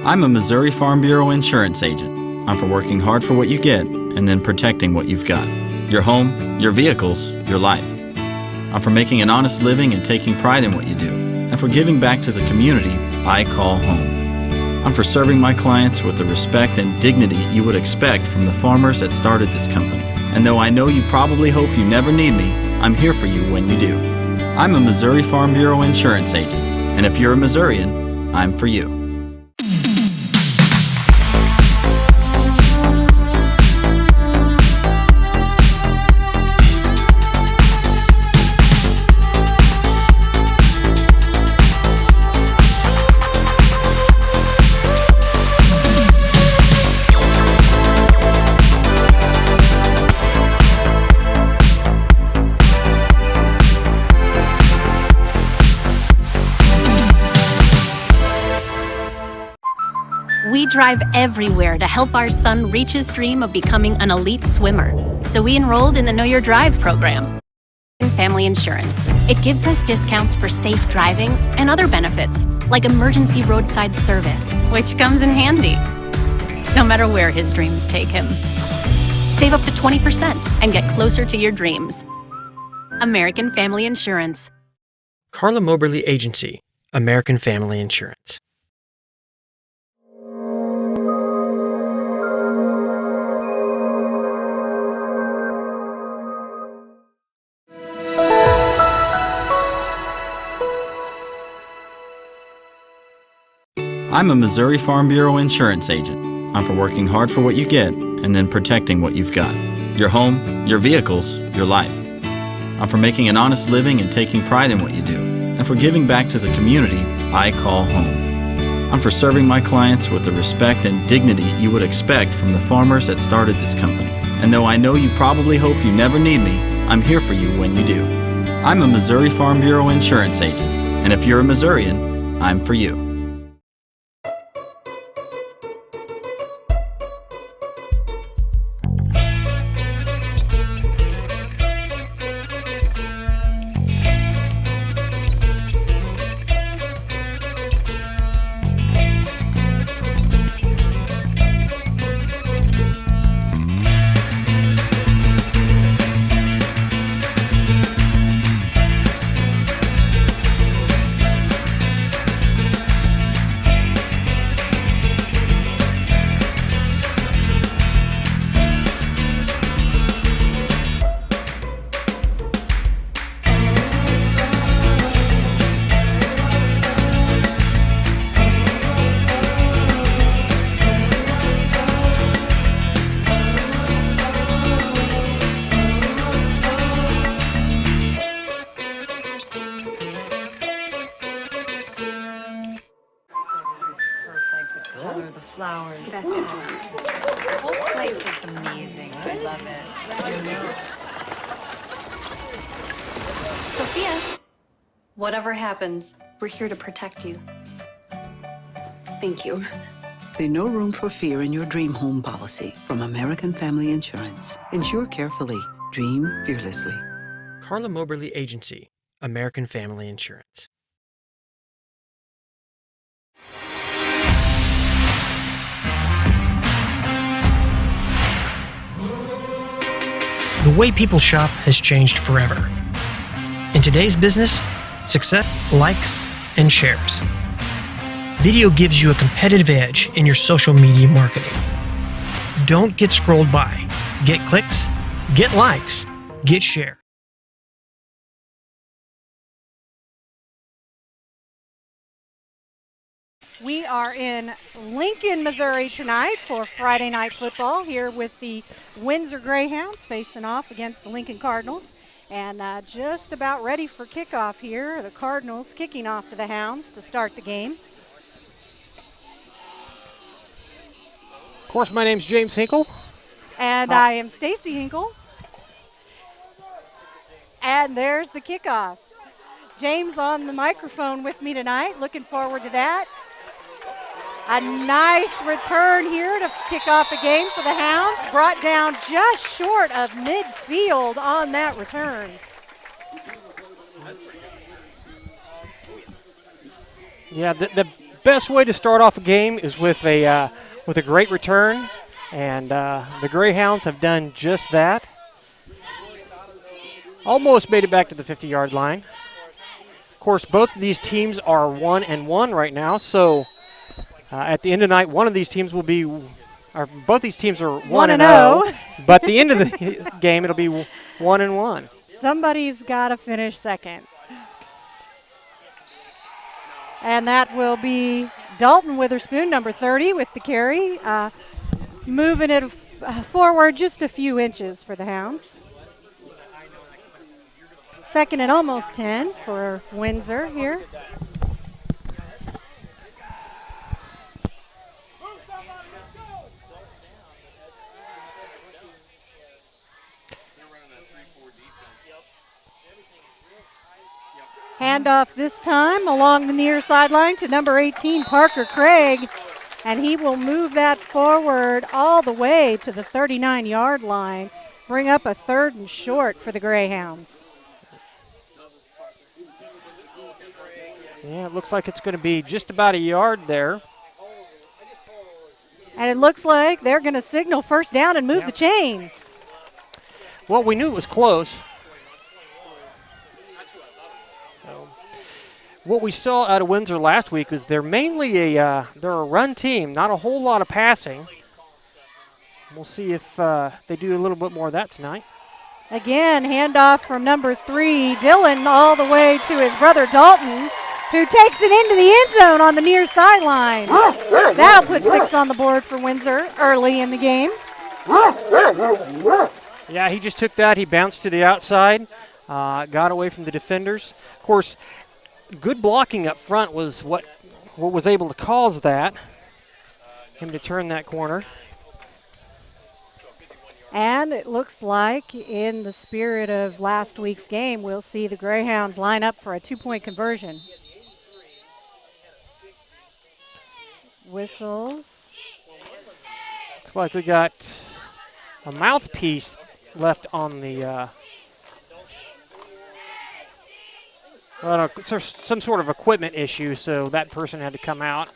I'm a Missouri Farm Bureau insurance agent. I'm for working hard for what you get and then protecting what you've got. Your home, your vehicles, your life. I'm for making an honest living and taking pride in what you do, and for giving back to the community I call home. I'm for serving my clients with the respect and dignity you would expect from the farmers that started this company. And though I know you probably hope you never need me, I'm here for you when you do. I'm a Missouri Farm Bureau insurance agent, and if you're a Missourian, I'm for you. We drive everywhere to help our son reach his dream of becoming an elite swimmer. So we enrolled in the Know Your Drive program. Family insurance. It gives us discounts for safe driving and other benefits, like emergency roadside service, which comes in handy, no matter where his dreams take him. Save up to 20% and get closer to your dreams. American Family Insurance. CARLA MOBERLY Agency, American Family Insurance. I'm a Missouri Farm Bureau insurance agent. I'm for working hard for what you get and then protecting what you've got. Your home, your vehicles, your life. I'm for making an honest living and taking pride in what you do, and for giving back to the community I call home. I'm for serving my clients with the respect and dignity you would expect from the farmers that started this company. And though I know you probably hope you never need me, I'm here for you when you do. I'm a Missouri Farm Bureau insurance agent, and if you're a Missourian, I'm for you. Color the flowers. The whole place looks amazing. I love it. Sophia, whatever happens, we're here to protect you. Thank you. There's no room for fear in your dream home policy from American Family Insurance. Insure carefully. Dream fearlessly. CARLA MOBERLY Agency, American Family Insurance. The way people shop has changed forever. In today's business, success, likes, and shares. Video gives you a competitive edge in your social media marketing. Don't get scrolled by. Get clicks, get likes, get share. We are in Lincoln, Missouri tonight for Friday Night Football here with the Windsor Greyhounds facing off against the Lincoln Cardinals. And just about ready for kickoff here. The Cardinals kicking off to the Hounds to start the game. Of course, my name's James Hinkle. And I am Stacy Hinkle. And there's the kickoff. James on the microphone with me tonight. Looking forward to that. A nice return here to kick off the game for the Hounds. Brought down just short of midfield on that return. Yeah, the best way to start off a game is with a great return, and the Greyhounds have done just that. Almost made it back to the 50-yard line. Of course, both of these teams are 1-1 right now, so at the end of the night, one of these teams will be, or both these teams are 1-0, but at the end of the game, it'll be 1-1. Somebody's got to finish second. And that will be Dalton Witherspoon, number 30, with the carry, moving it forward just a few inches for the Hounds. Second and almost 10 for Windsor here. Handoff this time along the near sideline to number 18, Parker Craig, and he will move that forward all the way to the 39-yard line, bring up a 3rd and short for the Greyhounds. Yeah, it looks like it's going to be just about a yard there. And it looks like they're going to signal first down and move the chains. Well, we knew it was close. What we saw out of Windsor last week is they're mainly they're a run team, not a whole lot of passing. We'll see if they do a little bit more of that tonight. Again, handoff from number 3, Dylan, all the way to his brother Dalton, who takes it into the end zone on the near sideline. That'll put 6 on the board for Windsor early in the game. Yeah, he just took that. He bounced to the outside, got away from the defenders. Of course, good blocking up front was what was able to cause that, him to turn that corner. And it looks like in the spirit of last week's game, we'll see the Greyhounds line up for a 2-point conversion. Whistles. Looks like we got a mouthpiece left on the some sort of equipment issue, so that person had to come out.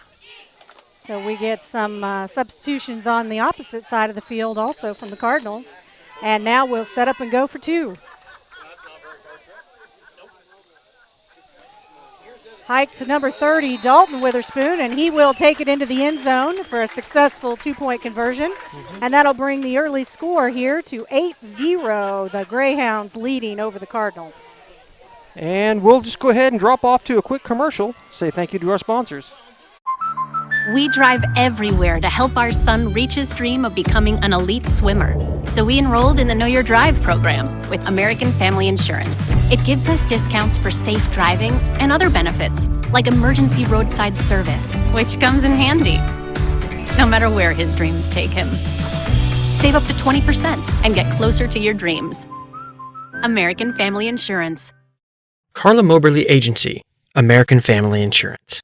So we get some substitutions on the opposite side of the field also from the Cardinals. And now we'll set up and go for 2. Hike to number 30, Dalton Witherspoon, and he will take it into the end zone for a successful 2-point conversion. And that'll bring the early score here to 8-0, the Greyhounds leading over the Cardinals. And we'll just go ahead and drop off to a quick commercial. Say thank you to our sponsors. We drive everywhere to help our son reach his dream of becoming an elite swimmer. So we enrolled in the Know Your Drive program with American Family Insurance. It gives us discounts for safe driving and other benefits, like emergency roadside service, which comes in handy, no matter where his dreams take him. Save up to 20% and get closer to your dreams. American Family Insurance. CARLA MOBERLY Agency, American Family Insurance.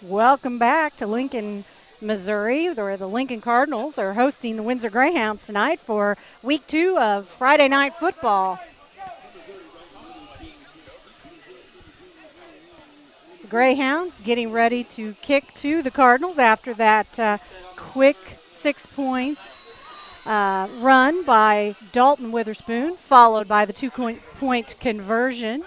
Welcome back to Lincoln, Missouri, where the Lincoln Cardinals are hosting the Windsor Greyhounds tonight for week 2 of Friday Night Football. The Greyhounds getting ready to kick to the Cardinals after that quick 6 points run by Dalton Witherspoon, followed by the 2-point conversion.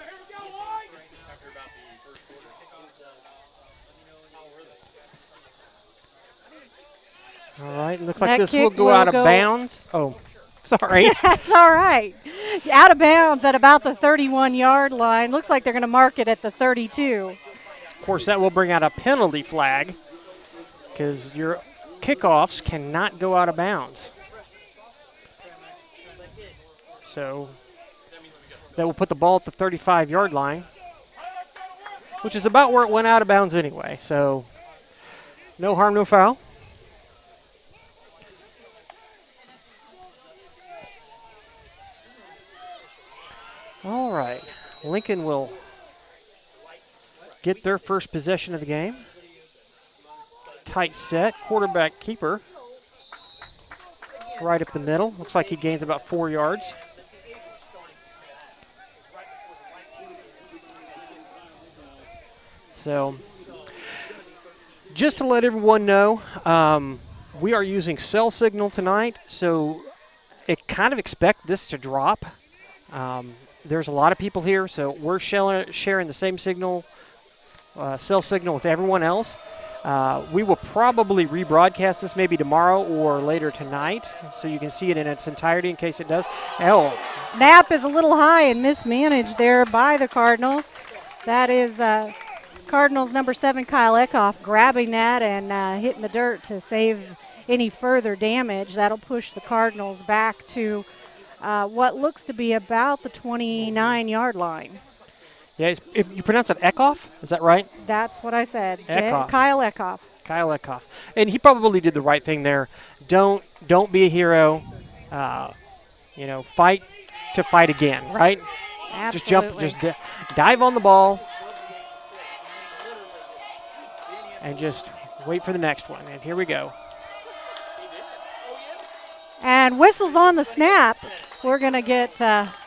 All right, looks like this will go out of bounds. Oh, sorry. That's all right. Out of bounds at about the 31-yard line. Looks like they're going to mark it at the 32. Of course, that will bring out a penalty flag because your kickoffs cannot go out of bounds. So that will put the ball at the 35-yard line, which is about where it went out of bounds anyway. So no harm, no foul. All right, Lincoln will get their first possession of the game. Tight set, quarterback keeper. Right up the middle. Looks like he gains about 4 yards. So just to let everyone know, we are using cell signal tonight, so kind of expect this to drop. There's a lot of people here, so we're sharing the same signal, cell signal with everyone else. We will probably rebroadcast this maybe tomorrow or later tonight, so you can see it in its entirety in case it does. Oh. Snap is a little high and mismanaged there by the Cardinals. That is Cardinals number 7, Kyle Eckhoff, grabbing that and hitting the dirt to save any further damage. That'll push the Cardinals back to what looks to be about the 29-yard line. Yeah, if you pronounce it Eckhoff, is that right? That's what I said. Eckhoff. Kyle Eckhoff. Kyle Eckhoff. And he probably did the right thing there. Don't be a hero. Fight to fight again, right? Absolutely. Just dive on the ball and just wait for the next one. And here we go. And whistles on the snap. We're going to get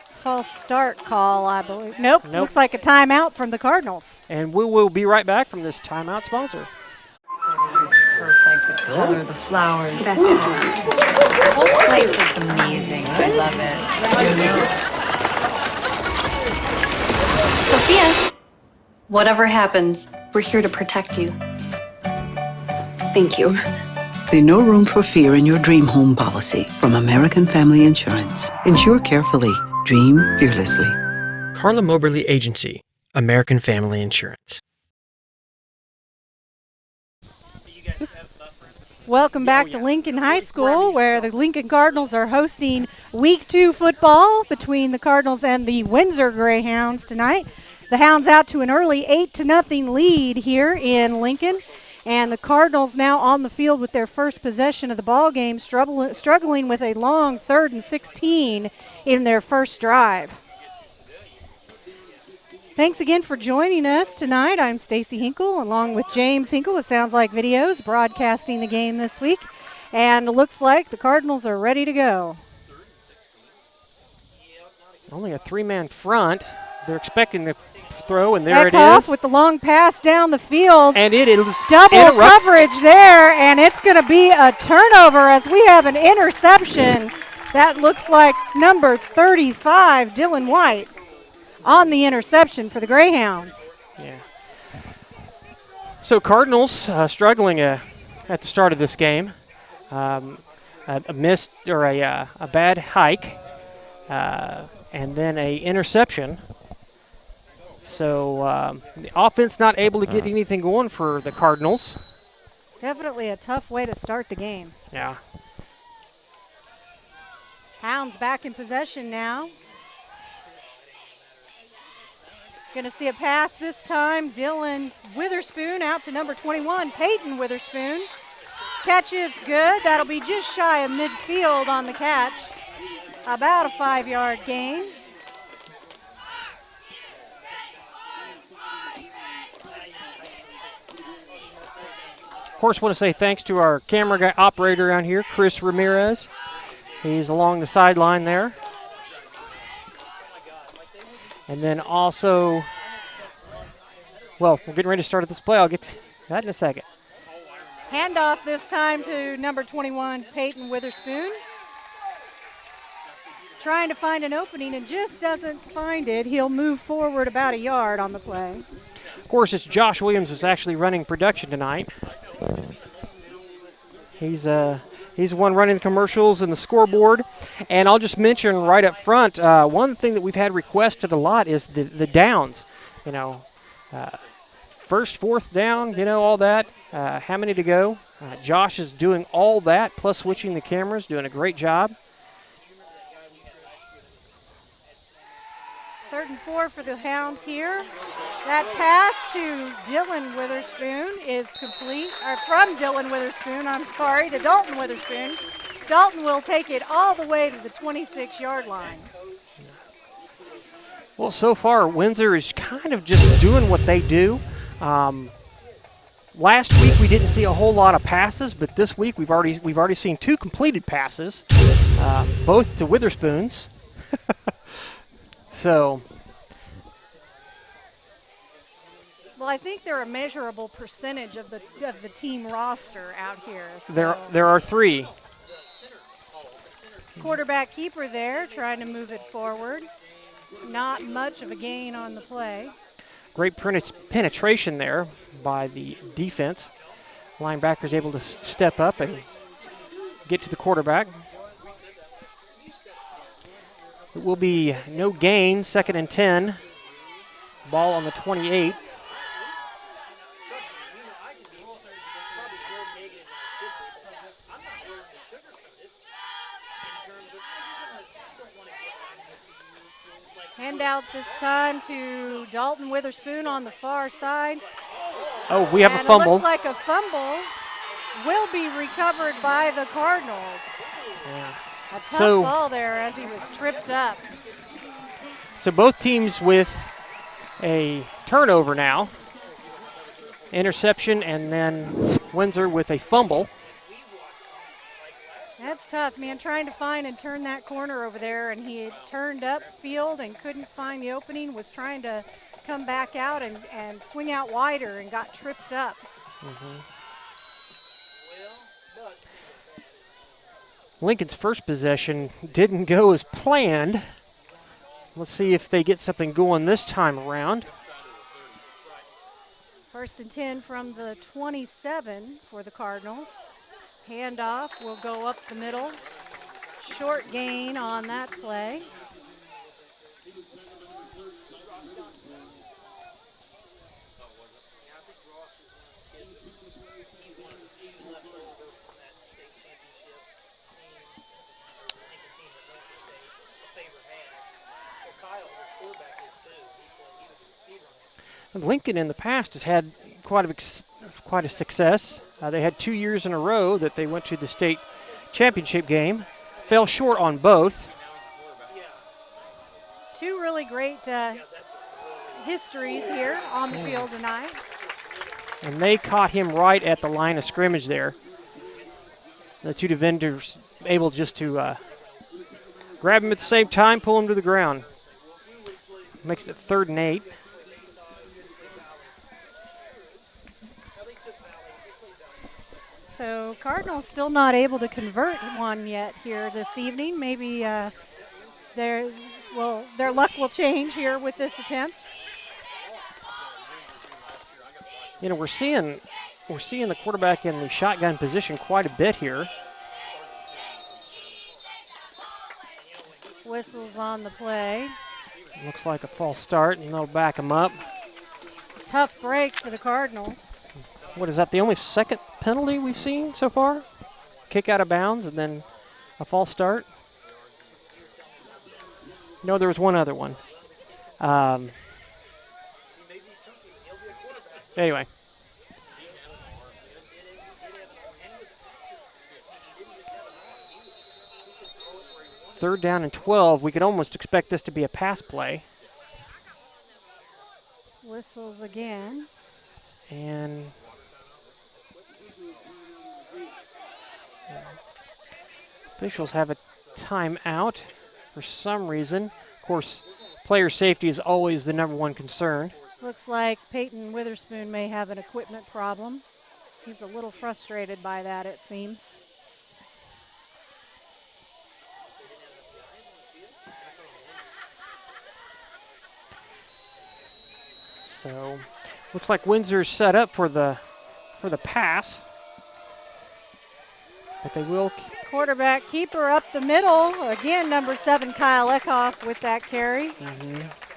false start call, I believe. Nope. Looks like a timeout from the Cardinals. And we will be right back from this timeout sponsor. Perfect. The color, the flowers. The whole place looks amazing. I love it. Sophia, whatever happens, we're here to protect you. Thank you. The No Room for Fear in Your Dream Home policy from American Family Insurance. Insure carefully. Dream fearlessly. CARLA MOBERLY Agency, American Family Insurance. Welcome back to Lincoln High School, where the Lincoln Cardinals are hosting Week 2 football between the Cardinals and the Windsor Greyhounds tonight. The Hounds out to an early 8-0 lead here in Lincoln. And the Cardinals now on the field with their first possession of the ball game, struggling with a long 3rd and 16 in their first drive. Thanks again for joining us tonight. I'm Stacy Hinkle, along with James Hinkle with Sounds Like Videos, broadcasting the game this week. And it looks like the Cardinals are ready to go. Only a 3-man front. They're expecting the throw, and there Eckhoff it is. With the long pass down the field. And it is double coverage there, and it's going to be a turnover as we have an interception. That looks like number 35, Dylan White, on the interception for the Greyhounds. Yeah. So Cardinals struggling at the start of this game. A missed or a bad hike, and then a interception. So the offense not able to get anything going for the Cardinals. Definitely a tough way to start the game. Yeah. Hounds back in possession now. Going to see a pass this time. Dylan Witherspoon out to number 21, Peyton Witherspoon. Catch is good. That'll be just shy of midfield on the catch. About a 5-yard gain. Of course, want to say thanks to our camera guy operator around here, Chris Ramirez. He's along the sideline there. And then also, well, we're getting ready to start at this play. I'll get to that in a second. Handoff this time to number 21, Peyton Witherspoon. Trying to find an opening and just doesn't find it. He'll move forward about a yard on the play. Of course, it's Josh Williams that's actually running production tonight. He's the one running the commercials and the scoreboard. And I'll just mention right up front, one thing that we've had requested a lot is the downs. You know, first, fourth down, you know, all that. How many to go? Josh is doing all that, plus switching the cameras, doing a great job. 3rd and 4 for the Hounds here. That pass to Dylan Witherspoon is complete, or from Dylan Witherspoon, I'm sorry, to Dalton Witherspoon. Dalton will take it all the way to the 26-yard line. Well, so far, Windsor is kind of just doing what they do. Last week we didn't see a whole lot of passes, but this week we've already seen 2 completed passes, both to Witherspoons. So Well, I think they're a measurable percentage of the team roster out here. So. There are 3. Quarterback keeper there, trying to move it forward. Not much of a gain on the play. Great penetration there by the defense. Linebacker's able to step up and get to the quarterback. It will be no gain, 2nd and 10. Ball on the 28. Handout this time to Dalton Witherspoon on the far side. Oh, we have and a fumble. It looks like a fumble will be recovered by the Cardinals. Yeah. A tough ball there as he was tripped up. So both teams with a turnover now. Interception, and then Windsor with a fumble. That's tough, man, trying to find and turn that corner over there, and he had turned up field and couldn't find the opening, was trying to come back out and swing out wider and got tripped up. Lincoln's first possession didn't go as planned. Let's see if they get something going this time around. 1st and 10 from the 27 for the Cardinals. Handoff will go up the middle. Short gain on that play. Lincoln in the past has had quite a success. They had 2 years in a row that they went to the state championship game. Fell short on both. 2 really great histories here on the field tonight. And they caught him right at the line of scrimmage there. The 2 defenders able just to grab him at the same time, pull him to the ground. Makes it 3rd and 8. So Cardinals still not able to convert one yet here this evening. Maybe their luck will change here with this attempt. You know, we're seeing the quarterback in the shotgun position quite a bit here. Whistles on the play. Looks like a false start, and they'll back him up. Tough break for the Cardinals. What is that, the only second penalty we've seen so far? Kick out of bounds and then a false start? No, there was one other one. Anyway. Third down and 12. We could almost expect this to be a pass play. Whistles again. And officials have a timeout for some reason. Of course, player safety is always the #1 concern. Looks like Peyton Witherspoon may have an equipment problem. He's a little frustrated by that, it seems. So, looks like Windsor's set up for the pass. But they will. Quarterback keeper up the middle. Again, number 7, Kyle Eckhoff with that carry.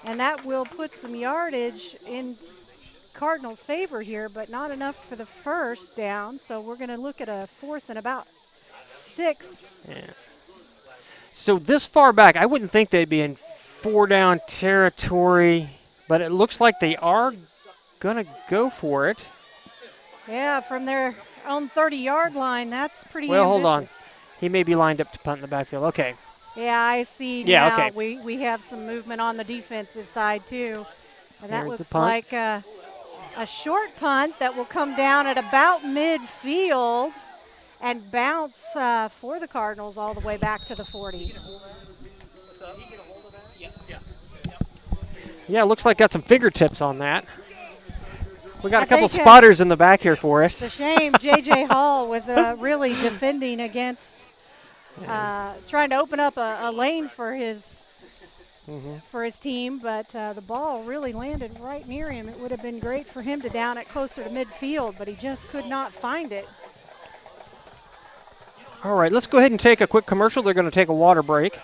And that will put some yardage in Cardinals' favor here, but not enough for the first down. So we're going to look at a 4th and about 6. Yeah. So this far back, I wouldn't think they'd be in 4-down territory, but it looks like they are going to go for it. Yeah, from their own 30-yard line, that's pretty Well, ambitious. hold on. He may be lined up to punt in the backfield. Okay. Yeah, I see Yeah, now. okay. We have some movement on the defensive side, too. And that There's the looks punt. like a short punt that will come down at about midfield and bounce for the Cardinals all the way back to the 40. Yeah, looks like got some fingertips on that. We got a couple spotters in the back here for us. It's a shame J.J. Hall was really defending against trying to open up a lane for his team, but the ball really landed right near him. It would have been great for him to down it closer to midfield, but he just could not find it. All right, let's go ahead and take a quick commercial. They're going to take a water break.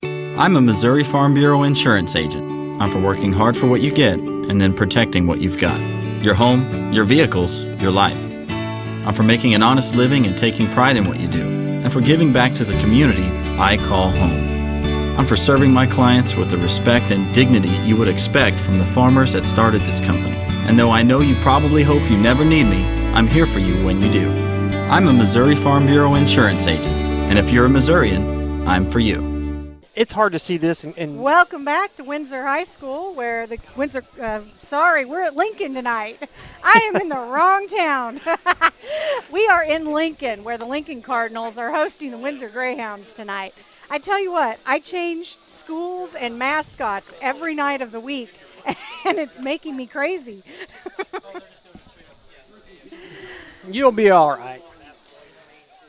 I'm a Missouri Farm Bureau insurance agent. I'm for working hard for what you get and then protecting what you've got. Your home, your vehicles, your life. I'm for making an honest living and taking pride in what you do, and for giving back to the community I call home. I'm for serving my clients with the respect and dignity you would expect from the farmers that started this company. And though I know you probably hope you never need me, I'm here for you when you do. I'm a Missouri Farm Bureau insurance agent, and if you're a Missourian, I'm for you. It's hard to see this. And welcome back to Windsor High School, where the we're at Lincoln tonight. I am in the wrong town. We are in Lincoln, where the Lincoln Cardinals are hosting the Windsor Greyhounds tonight. I tell you what, I change schools and mascots every night of the week, and it's making me crazy. You'll be all right.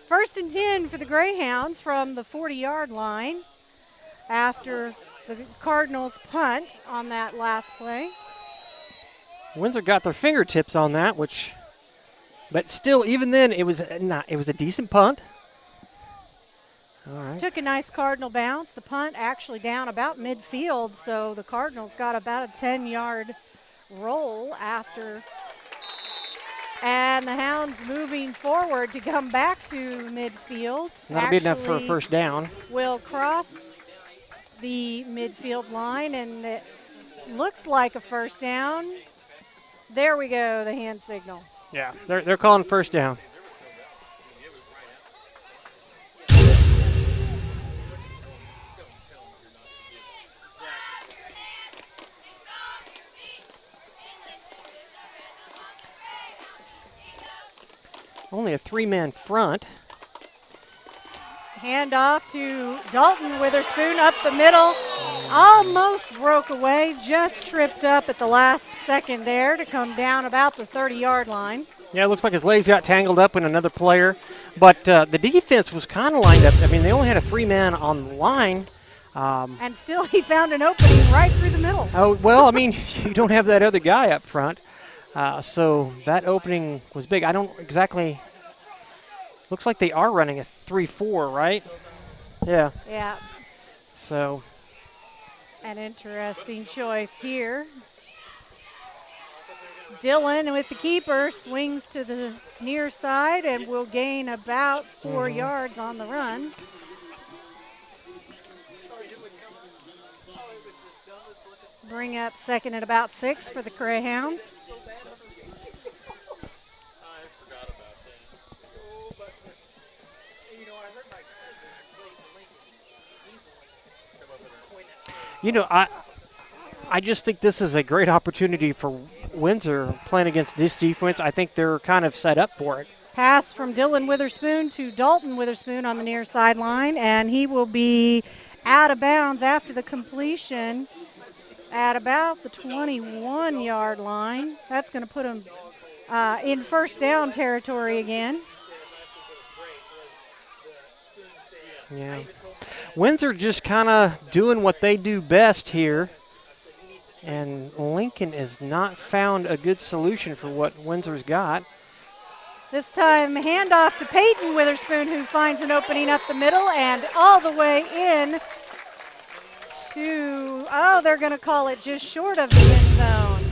1st and 10 for the Greyhounds from the 40-yard line after the Cardinals punt on that last play. Windsor got their fingertips on that, but still, even then, it was a decent punt. All right. Took a nice Cardinal bounce. The punt actually down about midfield, so the Cardinals got about a 10-yard roll after. And the Hounds moving forward to come back to midfield. That'll be enough for a first down. Will cross the midfield line, and it looks like a first down. There we go, the hand signal. Yeah, they're calling first down. Only a 3-man front. Hand off to Dalton Witherspoon up the middle. Almost broke away, just tripped up at the last second there to come down about the 30-yard line. Yeah, it looks like his legs got tangled up in another player. But the defense was kind of lined up. I mean, they only had a 3-man on the line. And still he found an opening right through the middle. Oh, well, I mean, you don't have that other guy up front. So that opening was big. I don't exactly. Looks like they are running a 3-4, right? Yeah. Yeah. So. An interesting choice here. Dillon with the keeper swings to the near side and will gain about 4 yards on the run. Bring up 2nd and about 6 for the Greyhounds. You know, I just think this is a great opportunity for Windsor playing against this defense. I think they're kind of set up for it. Pass from Dylan Witherspoon to Dalton Witherspoon on the near sideline, and he will be out of bounds after the completion at about the 21-yard line. That's going to put him in first down territory again. Yeah. Windsor just kind of doing what they do best here, and Lincoln has not found a good solution for what Windsor's got. This time, handoff to Peyton Witherspoon, who finds an opening up the middle and all the way in to, they're going to call it just short of the end zone.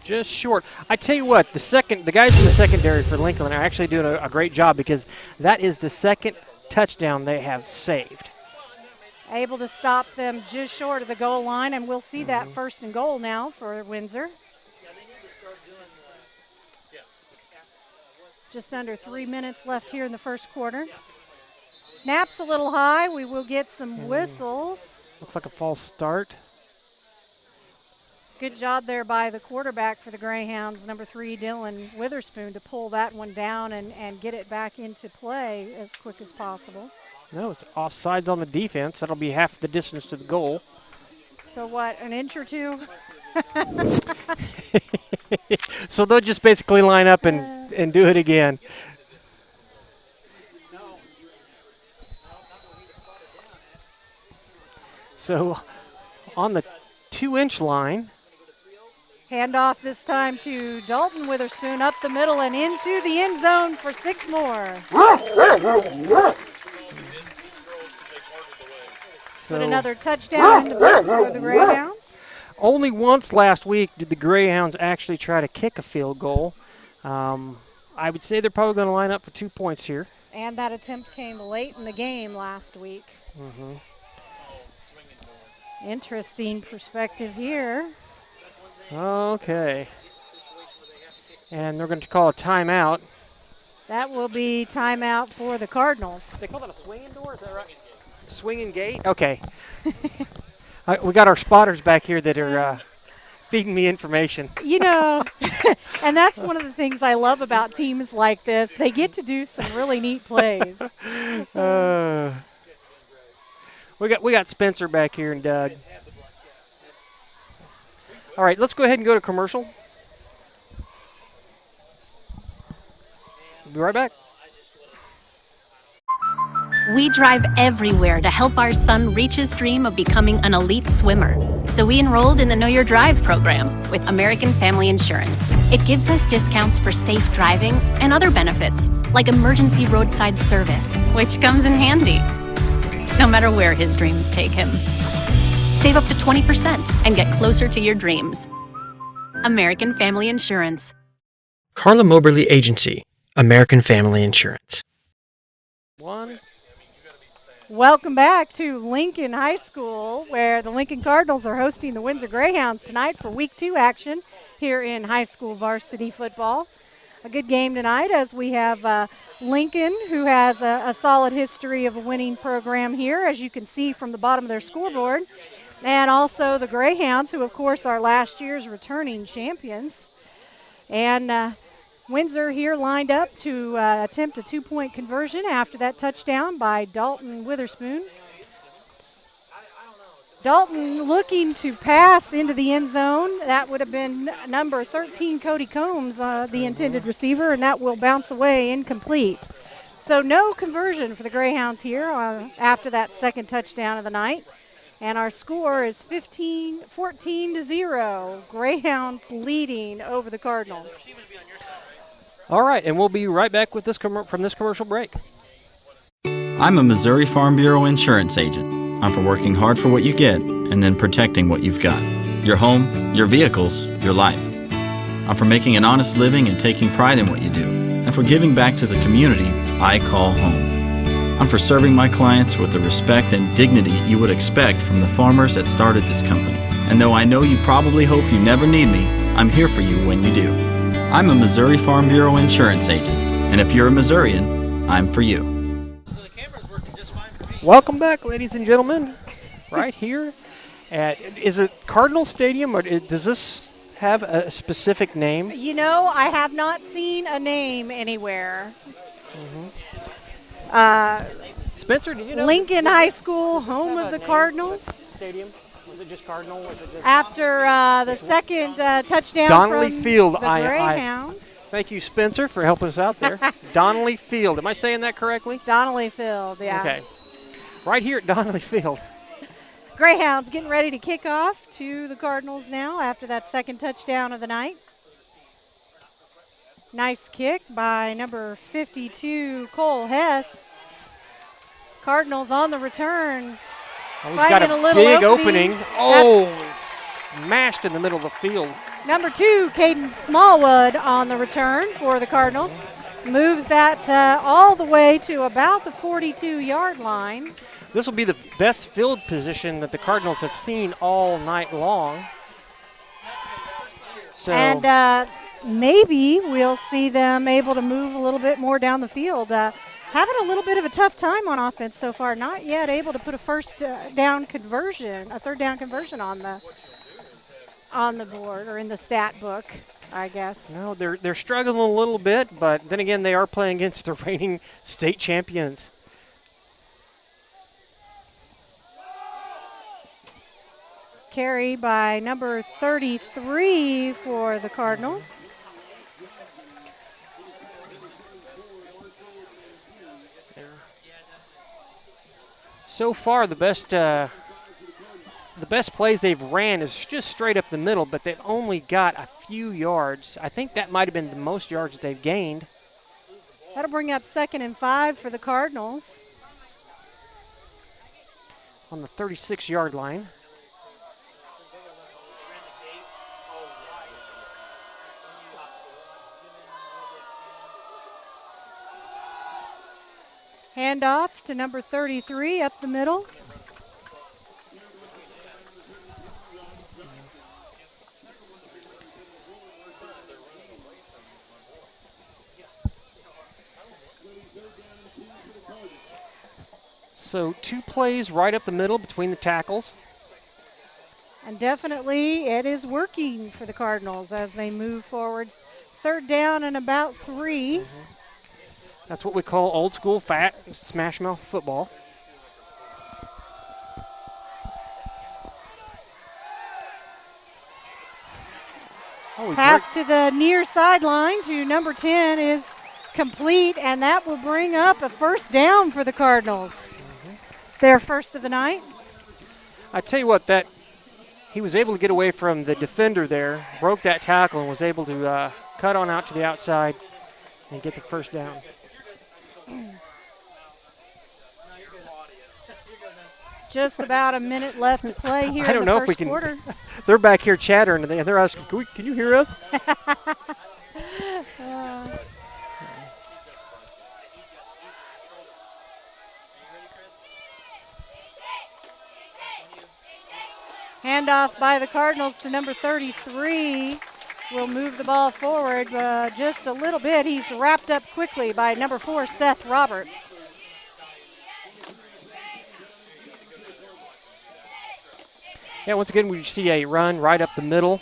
Just short. I tell you what, the guys in the secondary for Lincoln are actually doing a great job, because that is the second touchdown they have saved. Able to stop them just short of the goal line, and we'll see that 1st and goal now for Windsor. Just under 3 minutes left here in the first quarter. Snaps a little high. We will get some whistles. Looks like a false start. Good job there by the quarterback for the Greyhounds, number 3, Dylan Witherspoon, to pull that one down and get it back into play as quick as possible. No, it's offsides on the defense. That'll be half the distance to the goal. So what, an inch or two? So they'll just basically line up and do it again. So on the 2-inch line. Handoff this time to Dalton Witherspoon up the middle and into the end zone for 6 more. So Put another touchdown in the books for the Greyhounds. Only once last week did the Greyhounds actually try to kick a field goal. I would say they're probably going to line up for 2 points here. And that attempt came late in the game last week. Interesting perspective here. Okay. And they're going to call a timeout. That will be timeout for the Cardinals. They call that a swinging door? Is that right? Swinging gate? Okay. We got our spotters back here that are feeding me information. You know, and that's one of the things I love about teams like this. They get to do some really neat plays. We got Spencer back here and Doug. All right, let's go ahead and go to commercial. We'll be right back. We drive everywhere to help our son reach his dream of becoming an elite swimmer. So we enrolled in the Know Your Drive program with American Family Insurance. It gives us discounts for safe driving and other benefits, like emergency roadside service, which comes in handy, no matter where his dreams take him. Save up to 20% and get closer to your dreams. American Family Insurance. CARLA Moberly Agency, American Family Insurance. Welcome back to Lincoln High School, where the Lincoln Cardinals are hosting the Windsor Greyhounds tonight for Week 2 action here in high school varsity football. A good game tonight as we have Lincoln, who has a solid history of a winning program here, as you can see from the bottom of their scoreboard, and also the Greyhounds, who, of course, are last year's returning champions. And Windsor here lined up to attempt a 2-point conversion after that touchdown by Dalton Witherspoon. Dalton looking to pass into the end zone. That would have been number 13, Cody Combs, the intended receiver, and that will bounce away incomplete. So no conversion for the Greyhounds here after that second touchdown of the night. And our score is 14-0. Greyhounds leading over the Cardinals. All right, and we'll be right back with this from this commercial break. I'm a Missouri Farm Bureau insurance agent. I'm for working hard for what you get and then protecting what you've got. Your home, your vehicles, your life. I'm for making an honest living and taking pride in what you do. And for giving back to the community I call home. I'm for serving my clients with the respect and dignity you would expect from the farmers that started this company. And though I know you probably hope you never need me, I'm here for you when you do. I'm a Missouri Farm Bureau insurance agent, and if you're a Missourian, I'm for you. Welcome back, ladies and gentlemen. Right here at, is it Cardinal Stadium, or does this have a specific name? You know, I have not seen a name anywhere. Spencer, do you know? Lincoln High School, home of the Cardinals. Stadium? Was it just Cardinal? Was it just After the second touchdown Donnelly from Field, the Greyhounds. Thank you, Spencer, for helping us out there. Donnelly Field. Am I saying that correctly? Donnelly Field, yeah. Okay. Right here at Donnelly Field. Greyhounds getting ready to kick off to the Cardinals now after that second touchdown of the night. Nice kick by number 52, Cole Hess. Cardinals on the return. He's got a big opening. Oh, and smashed in the middle of the field. Number 2, Caden Smallwood on the return for the Cardinals. Moves that all the way to about the 42-yard line. This will be the best field position that the Cardinals have seen all night long. So, and maybe we'll see them able to move a little bit more down the field. Having a little bit of a tough time on offense so far. Not yet able to put a third down conversion on the board or in the stat book, I guess. No, they're struggling a little bit, but then again, they are playing against the reigning state champions. carry by number 33 for the Cardinals. So far, the best plays they've ran is just straight up the middle, but they've only got a few yards. I think that might have been the most yards they've gained. That'll bring up 2nd and 5 for the Cardinals. On the 36-yard line. Handoff to number 33 up the middle. So 2 plays right up the middle between the tackles. And definitely it is working for the Cardinals as they move forward. 3rd down and about 3. That's what we call old school fat smash mouth football. Pass to the near sideline to number 10 is complete, and that will bring up a 1st down for the Cardinals. Their first of the night. I tell you what, that he was able to get away from the defender there, broke that tackle, and was able to cut on out to the outside and get the 1st down. Just about a minute left to play here I don't in the know first if we can. quarter. They're back here chattering, and they're asking, can you hear us? Handoff by the Cardinals to number 33. Will move the ball forward just a little bit. He's wrapped up quickly by number 4, Seth Roberts. Yeah, once again, we see a run right up the middle.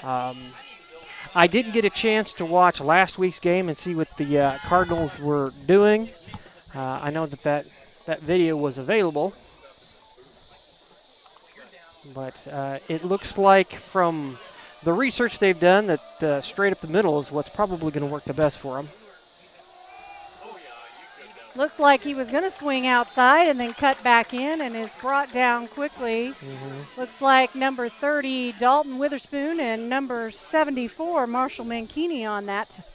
I didn't get a chance to watch last week's game and see what the Cardinals were doing. I know that video was available. But it looks like from the research they've done that straight up the middle is what's probably going to work the best for them. Looked like he was going to swing outside and then cut back in and is brought down quickly. Looks like number 30, Dalton Witherspoon, and number 74, Marshall Mankini on that.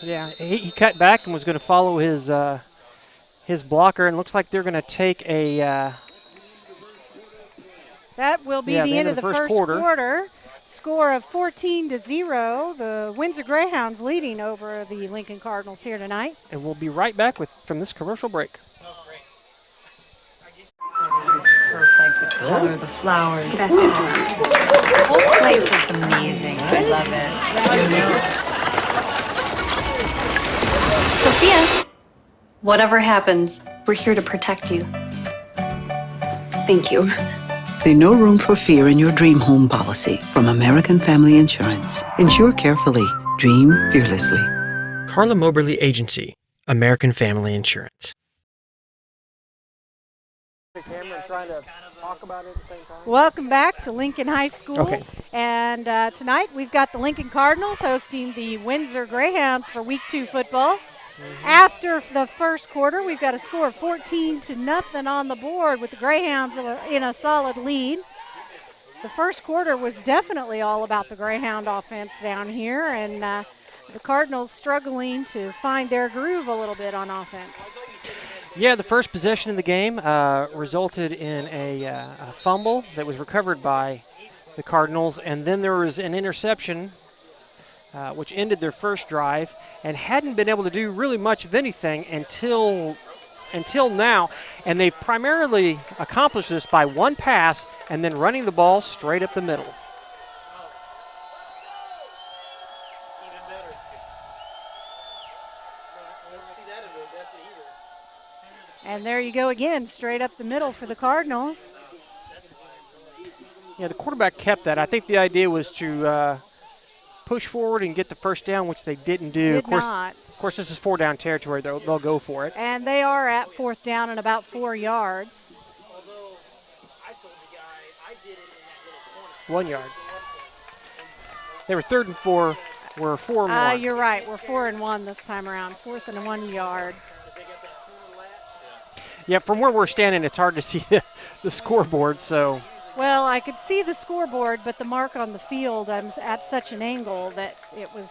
Yeah, he cut back and was going to follow his blocker, and looks like they're going to take a... that will be the end of the first quarter. Score of 14-0. The Windsor Greyhounds leading over the Lincoln Cardinals here tonight. And we'll be right back from this commercial break. Perfect. The color, the flowers. The whole place looks amazing. I love it. Sophia, whatever happens, we're here to protect you. Thank you. There's no room for fear in your dream home policy from American Family Insurance. Insure carefully. Dream fearlessly. CARLA MOBERLY Agency, American Family Insurance. Welcome back to Lincoln High School. Okay. And tonight we've got the Lincoln Cardinals hosting the Windsor Greyhounds for Week 2 football. After the first quarter, we've got a score of 14-0 on the board with the Greyhounds in a solid lead. The first quarter was definitely all about the Greyhound offense down here, and the Cardinals struggling to find their groove a little bit on offense. Yeah, the first possession of the game resulted in a fumble that was recovered by the Cardinals, and then there was an interception which ended their first drive, and hadn't been able to do really much of anything until now. And they've primarily accomplished this by one pass and then running the ball straight up the middle. And there you go again, straight up the middle for the Cardinals. Yeah, the quarterback kept that. I think the idea was to push forward and get the first down, which they didn't do. Of course, this is 4-down territory. They'll go for it. And they are at 4th down and about 4 yards. 1 yard. They were 3rd and 4. We're 4 and 1. You're right. We're 4 and 1 this time around. 4th and 1 yard. Yeah, from where we're standing, it's hard to see the scoreboard. So. Well, I could see the scoreboard, but the mark on the field, I'm at such an angle that it was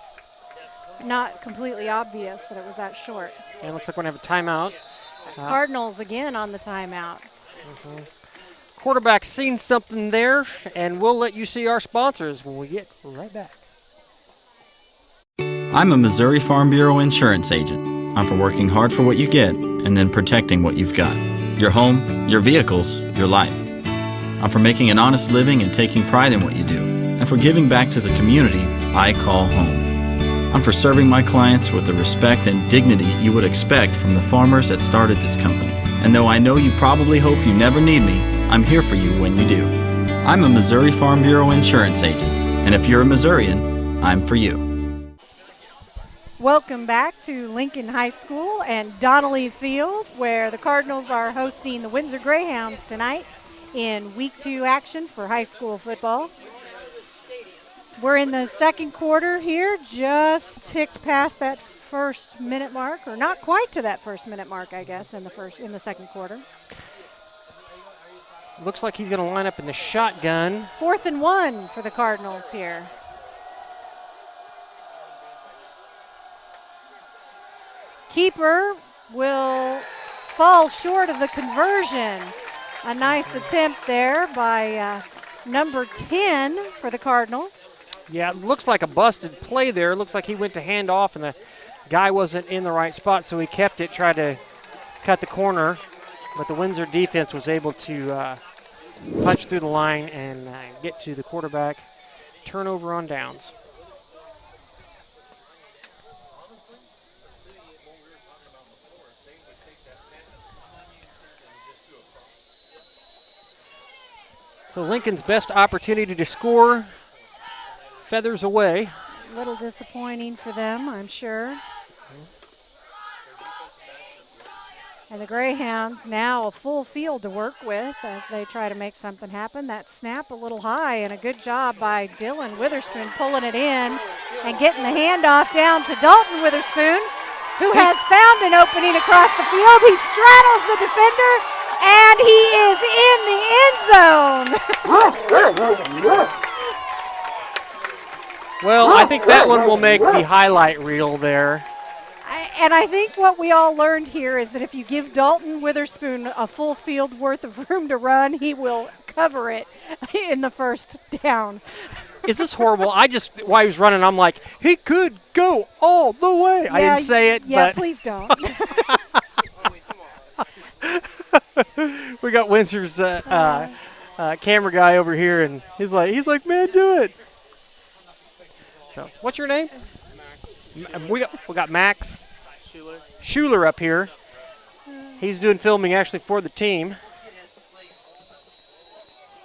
not completely obvious that it was that short. And it looks like we're going to have a timeout. Cardinals again on the timeout. Quarterback's seen something there, and we'll let you see our sponsors when we get right back. I'm a Missouri Farm Bureau insurance agent. I'm for working hard for what you get and then protecting what you've got. Your home, your vehicles, your life. I'm for making an honest living and taking pride in what you do, and for giving back to the community I call home. I'm for serving my clients with the respect and dignity you would expect from the farmers that started this company. And though I know you probably hope you never need me, I'm here for you when you do. I'm a Missouri Farm Bureau insurance agent, and if you're a Missourian, I'm for you. Welcome back to Lincoln High School and Donnelly Field, where the Cardinals are hosting the Windsor Greyhounds tonight in Week 2 action for high school football. We're in the second quarter here, just ticked past that first minute mark, or not quite to that first minute mark, I guess, in the second quarter. Looks like he's going to line up in the shotgun. 4th and 1 for the Cardinals here. Keeper will fall short of the conversion. A nice attempt there by number 10 for the Cardinals. Yeah, it looks like a busted play there. It looks like he went to hand off and the guy wasn't in the right spot, so he kept it, tried to cut the corner, but the Windsor defense was able to punch through the line and get to the quarterback. Turnover on downs. So Lincoln's best opportunity to score feathers away. A little disappointing for them, I'm sure. And the Greyhounds now a full field to work with as they try to make something happen. That snap a little high, and a good job by Dylan Witherspoon pulling it in and getting the handoff down to Dalton Witherspoon, who has found an opening across the field. He straddles the defender, and he is in the end zone. Well, I think that one will make the highlight reel there. And I think what we all learned here is that if you give Dalton Witherspoon a full field worth of room to run, he will cover it in the first down. Is this horrible? While he was running, I'm like, he could go all the way. Yeah, I didn't say it, yeah, but. Please don't. We got Windsor's camera guy over here, and he's like, man, do it. So, what's your name? Max. We got Max Schuler up here. He's doing filming actually for the team.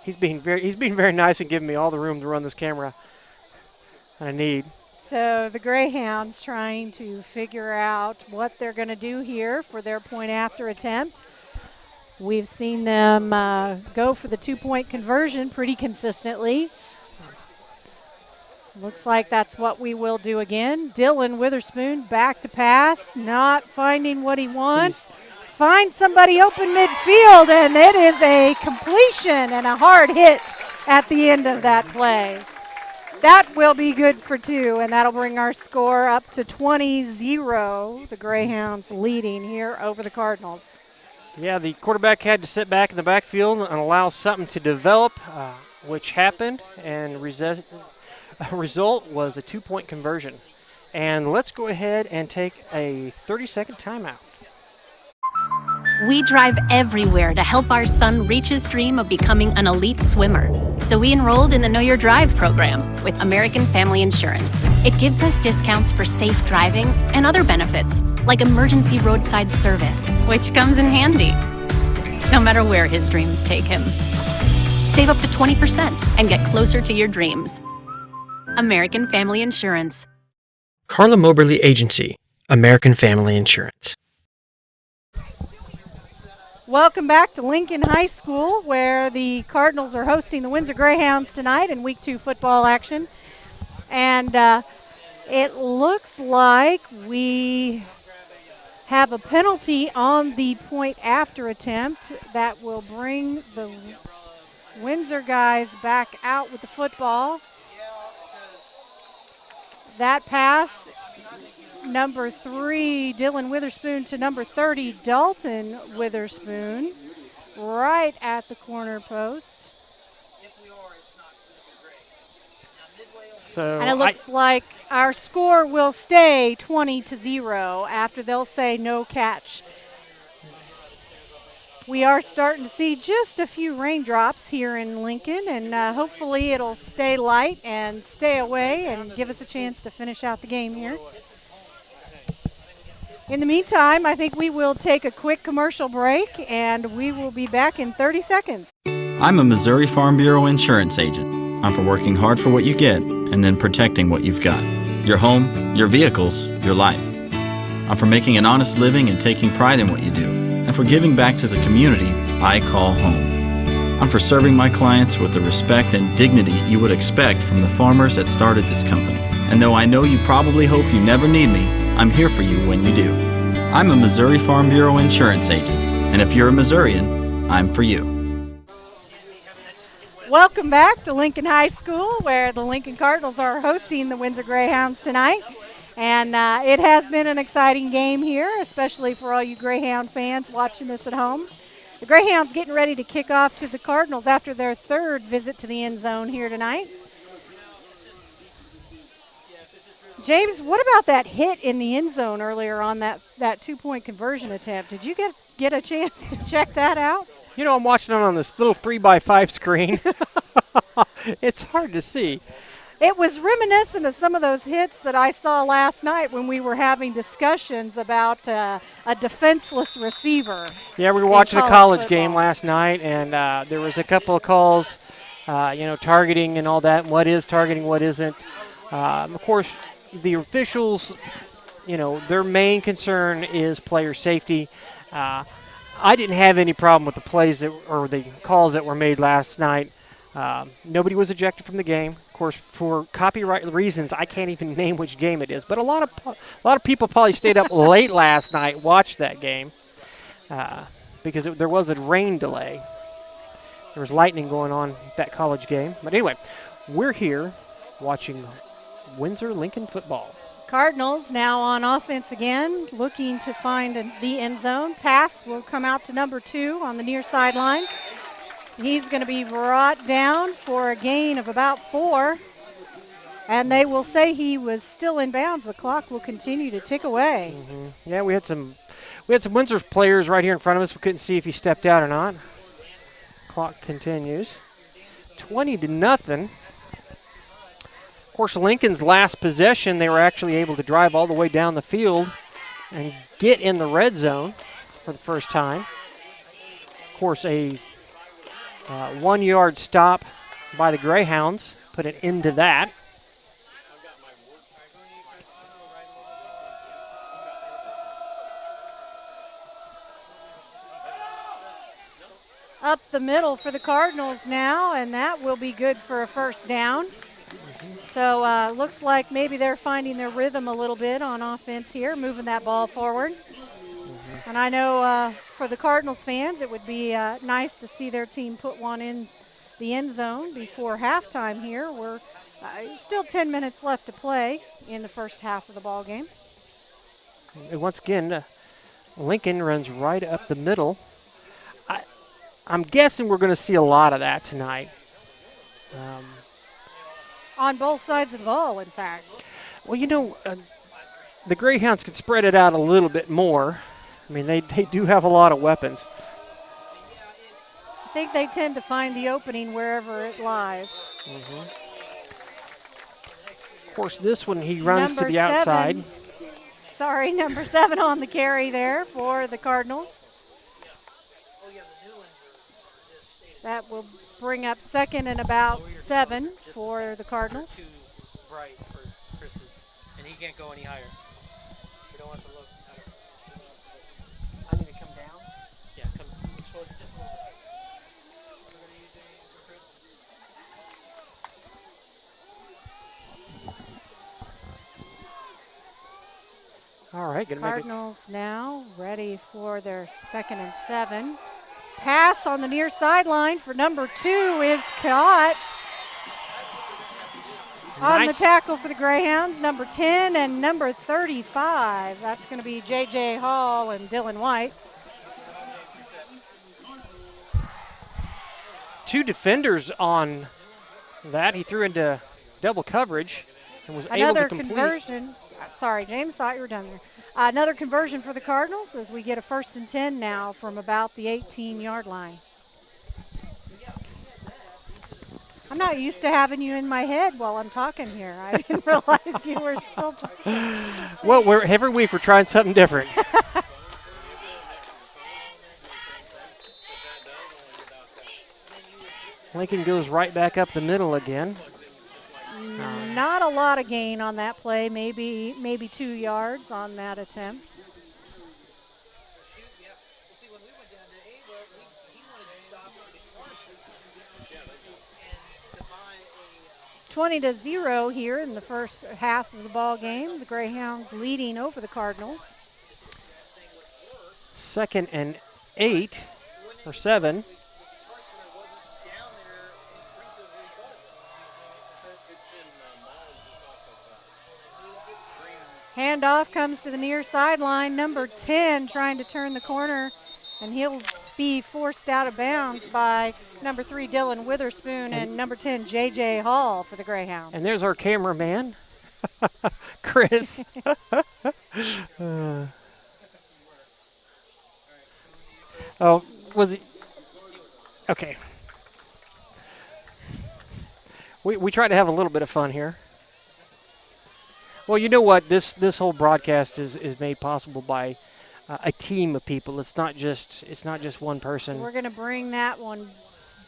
He's being very nice and giving me all the room to run this camera that I need. So the Greyhounds trying to figure out what they're going to do here for their point after attempt. We've seen them go for the 2-point conversion pretty consistently. Looks like that's what we will do again. Dylan Witherspoon back to pass, not finding what he wants. Finds somebody open midfield, and it is a completion and a hard hit at the end of that play. That will be good for 2, and that'll bring our score up to 20-0. The Greyhounds leading here over the Cardinals. Yeah, the quarterback had to sit back in the backfield and allow something to develop, which happened, and result was a 2-point conversion. And let's go ahead and take a 30-second timeout. We drive everywhere to help our son reach his dream of becoming an elite swimmer. So we enrolled in the Know Your Drive program with American Family Insurance. It gives us discounts for safe driving and other benefits, like emergency roadside service, which comes in handy, no matter where his dreams take him. Save up to 20% and get closer to your dreams. American Family Insurance. CARLA Moberly Agency, American Family Insurance. Welcome back to Lincoln High School, where the Cardinals are hosting the Windsor Greyhounds tonight in Week 2 football action. And it looks like we have a penalty on the point after attempt that will bring the Windsor guys back out with the football. That pass, number 3, Dylan Witherspoon, to number 30, Dalton Witherspoon, right at the corner post. So and it looks like our score will stay 20-0 after they'll say no catch. We are starting to see just a few raindrops here in Lincoln, and hopefully it'll stay light and stay away and give us a chance to finish out the game here. In the meantime, I think we will take a quick commercial break, and we will be back in 30 seconds. I'm a Missouri Farm Bureau insurance agent. I'm for working hard for what you get and then protecting what you've got. Your home, your vehicles, your life. I'm for making an honest living and taking pride in what you do, and for giving back to the community I call home. I'm for serving my clients with the respect and dignity you would expect from the farmers that started this company. And though I know you probably hope you never need me, I'm here for you when you do. I'm a Missouri Farm Bureau insurance agent, and if you're a Missourian, I'm for you. Welcome back to Lincoln High School, where the Lincoln Cardinals are hosting the Windsor Greyhounds tonight. And it has been an exciting game here, especially for all you Greyhound fans watching this at home. The Greyhounds getting ready to kick off to the Cardinals after their third visit to the end zone here tonight. James, what about that hit in the end zone earlier on that 2-point conversion attempt? Did you get a chance to check that out? You know, I'm watching it on this little 3x5 screen. It's hard to see. It was reminiscent of some of those hits that I saw last night when we were having discussions about a defenseless receiver. Yeah, we were watching a college game last night, and there was a couple of calls, targeting and all that, and what is targeting, what isn't. Of course, the officials, their main concern is player safety. I didn't have any problem with the plays or the calls that were made last night. Nobody was ejected from the game. Of course, for copyright reasons, I can't even name which game it is. But a lot of people probably stayed up late last night, watched that game, because there was a rain delay. There was lightning going on at that college game. But anyway, we're here watching Windsor Lincoln football. Cardinals now on offense again, looking to find the end zone. Pass will come out to number 2 on the near sideline. He's going to be brought down for a gain of about 4. And they will say he was still in bounds. The clock will continue to tick away. Mm-hmm. Yeah, we had some Windsor players right here in front of us. We couldn't see if he stepped out or not. Clock continues. 20-0. Of course, Lincoln's last possession, they were actually able to drive all the way down the field and get in the red zone for the first time. Of course, a 1-yard stop by the Greyhounds put an end to that. Up the middle for the Cardinals now, and that will be good for a first down. So looks like maybe they're finding their rhythm a little bit on offense here, moving that ball forward. And I know for the Cardinals fans, it would be nice to see their team put one in the end zone before halftime here. We're still 10 minutes left to play in the first half of the ball game. And once again, Lincoln runs right up the middle. I'm guessing we're going to see a lot of that tonight. On both sides of the ball, in fact. Well, the Greyhounds could spread it out a little bit more. I mean, they do have a lot of weapons. I think they tend to find the opening wherever it lies. Mm-hmm. Of course, this one he runs to the outside. Number 7 on the carry there for the Cardinals. That will bring up 2nd and about 7 for the Cardinals. Too bright for Chris's, and he can't go any higher. We don't want to look. I need to come down? Yeah, come All right, Cardinals now ready for their 2nd and 7. Pass on the near sideline for number 2 is caught. On the tackle for the Greyhounds, number 10 and number 35. That's going to be J.J. Hall and Dylan White. 2 defenders on that. He threw into double coverage and was able to complete. Another conversion. Sorry, James, thought you were done there. Another conversion for the Cardinals as we get a 1st and 10 now from about the 18-yard line. I'm not used to having you in my head while I'm talking here. I didn't realize you were still talking. Well, every week we're trying something different. Lincoln goes right back up the middle again. Not a lot of gain on that play, maybe 2 yards on that attempt. (20-0) here in the first half of the ball game. The Greyhounds leading over the Cardinals. 2nd and 8 or 7. Handoff comes to the near sideline. Number 10 trying to turn the corner, and he'll be forced out of bounds by number 3, Dylan Witherspoon, and number 10, J.J. Hall for the Greyhounds. And there's our cameraman, Chris. Oh, was he? Okay. We try to have a little bit of fun here. Well, you know what? This whole broadcast is made possible by a team of people. It's not just one person. So we're going to bring that one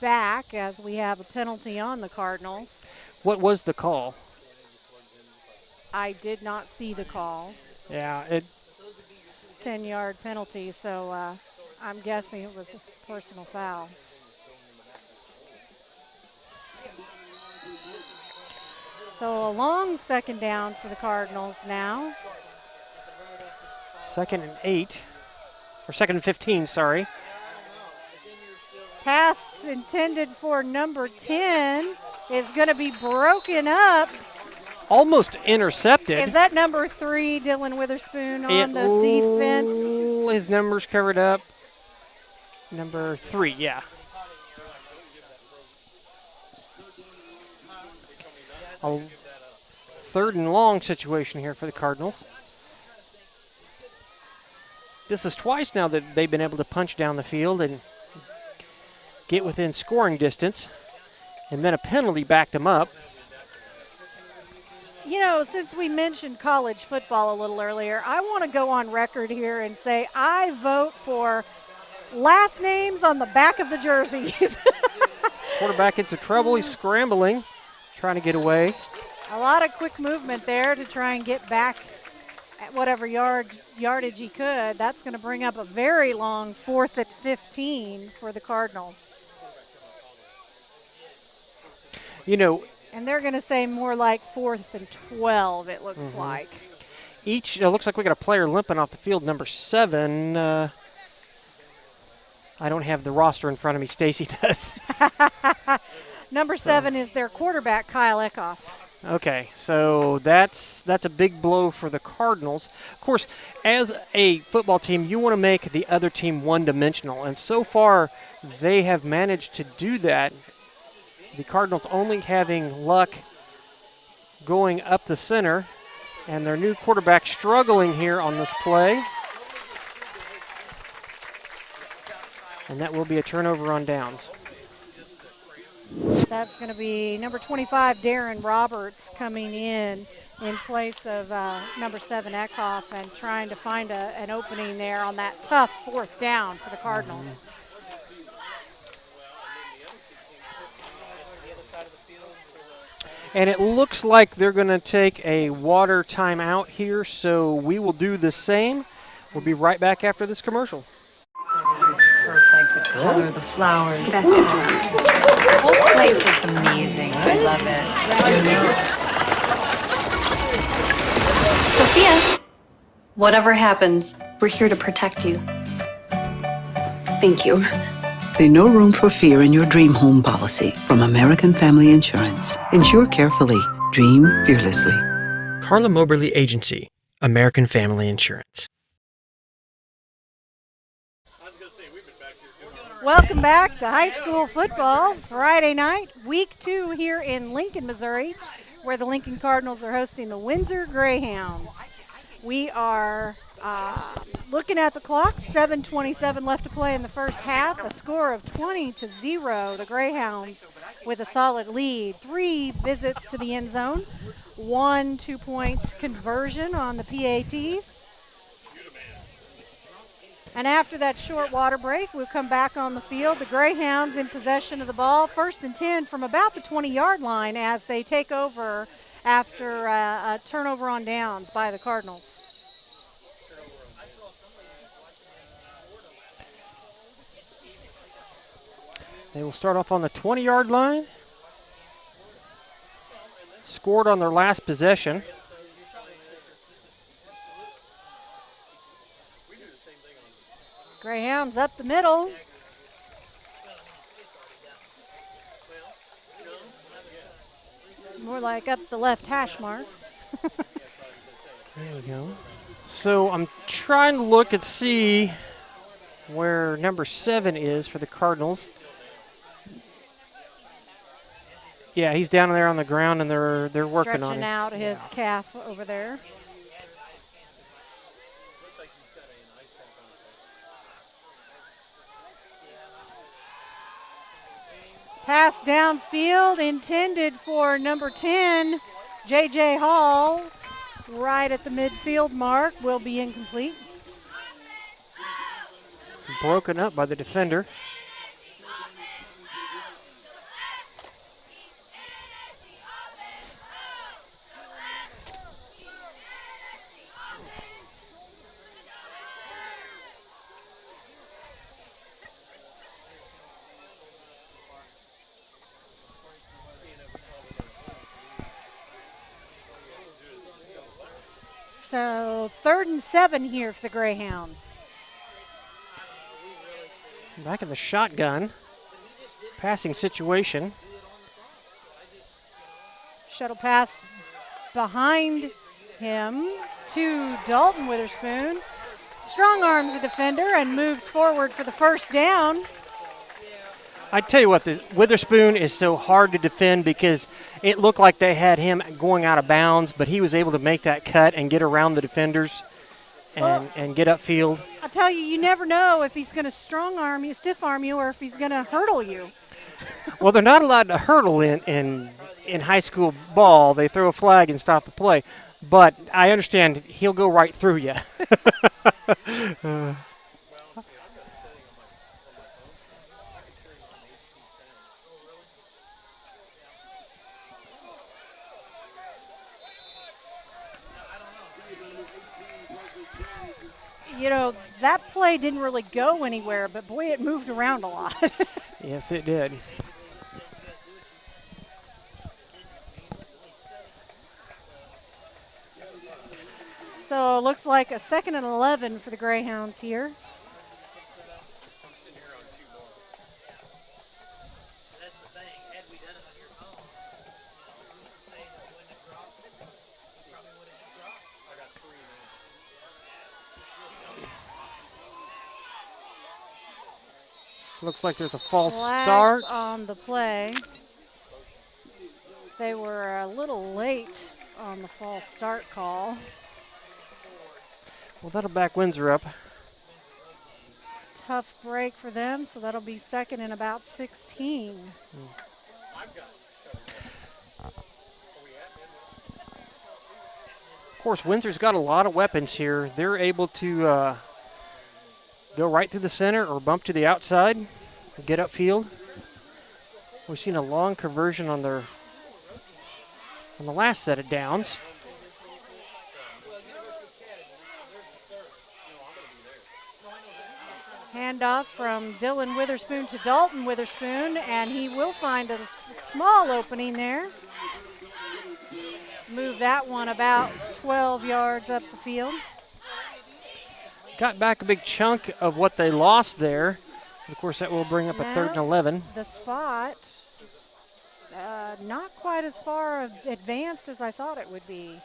back as we have a penalty on the Cardinals. What was the call? I did not see the call. Yeah, 10-yard penalty, so I'm guessing it was a personal foul. So a long 2nd down for the Cardinals now. 2nd and 8, or 2nd and 15, sorry. Pass intended for number 10 is going to be broken up. Almost intercepted. Is that number 3, Dylan Witherspoon, on the defense? His number's covered up. Number 3, yeah. A 3rd and long situation here for the Cardinals. This is twice now that they've been able to punch down the field and get within scoring distance, and then a penalty backed them up. You know, since we mentioned college football a little earlier, I want to go on record here and say I vote for last names on the back of the jerseys. Quarterback into trouble. He's scrambling, trying to get away. A lot of quick movement there to try and get back at whatever yardage he could. That's going to bring up a very long 4th and 15 for the Cardinals. You know, and they're going to say more like 4th and 12, it looks like. It looks like we got a player limping off the field, number 7. I don't have the roster in front of me. Stacy does. Number 7 is their quarterback, Kyle Eckhoff. Okay, so that's a big blow for the Cardinals. Of course, as a football team, you want to make the other team one-dimensional, and so far they have managed to do that. The Cardinals only having luck going up the center, and their new quarterback struggling here on this play. And that will be a turnover on downs. That's going to be number 25, Darren Roberts, coming in place of number 7, Eckhoff, and trying to find an opening there on that tough 4th down for the Cardinals. And it looks like they're going to take a water timeout here, so we will do the same. We'll be right back after this commercial. Perfect, the color, the flowers. The whole place is amazing. I love it. Sophia, Whatever happens, we're here to protect you. Thank you. There's no room for fear in your dream home policy from American Family Insurance. Insure carefully. Dream fearlessly. CARLA MOBERLY Agency, American Family Insurance. Welcome back to high school football. Friday night, week 2 here in Lincoln, Missouri, where the Lincoln Cardinals are hosting the Windsor Greyhounds. We are looking at the clock, 7:27 left to play in the first half, a score of 20-0. The Greyhounds with a solid lead. 3 visits to the end zone, 1 2-point conversion on the PATs. And after that short water break, we'll come back on the field. The Greyhounds in possession of the ball, 1st and 10 from about the 20-yard line as they take over after a turnover on downs by the Cardinals. They will start off on the 20-yard line. Scored on their last possession. Greyhounds up the middle. More like up the left hash mark. There we go. So I'm trying to look and see where number 7 is for the Cardinals. Yeah, he's down there on the ground, and they're working on Stretching him. out his calf over there. Pass downfield intended for number 10, J.J. Hall, right at the midfield mark, will be incomplete. Broken up by the defender. So 3rd and 7 here for the Greyhounds. Back in the shotgun. Passing situation. Shuttle pass behind him to Dalton Witherspoon. Strong arms the defender and moves forward for the first down. I tell you what, the Witherspoon is so hard to defend because it looked like they had him going out of bounds, but he was able to make that cut and get around the defenders and get upfield. I'll tell you, you never know if he's going to strong arm you, stiff arm you, or if he's going to hurdle you. Well, they're not allowed to hurdle in high school ball. They throw a flag and stop the play. But I understand he'll go right through you. You know, that play didn't really go anywhere, but boy, it moved around a lot. Yes, it did. So it looks like a 2nd and 11 for the Greyhounds here. Looks like there's a false Flags start. on the play. They were a little late on the false start call. Well, that'll back Windsor up. Tough break for them, so that'll be 2nd and about 16. Of course, Windsor's got a lot of weapons here. They're able to go right through the center or bump to the outside and get upfield. We've seen a long conversion on the last set of downs. Handoff from Dylan Witherspoon to Dalton Witherspoon, and he will find a small opening there. Move that one about 12 yards up the field. got back a big chunk of what they lost there. Of course, that will bring up a 3rd and 11. The spot, not quite as far advanced as I thought it would be.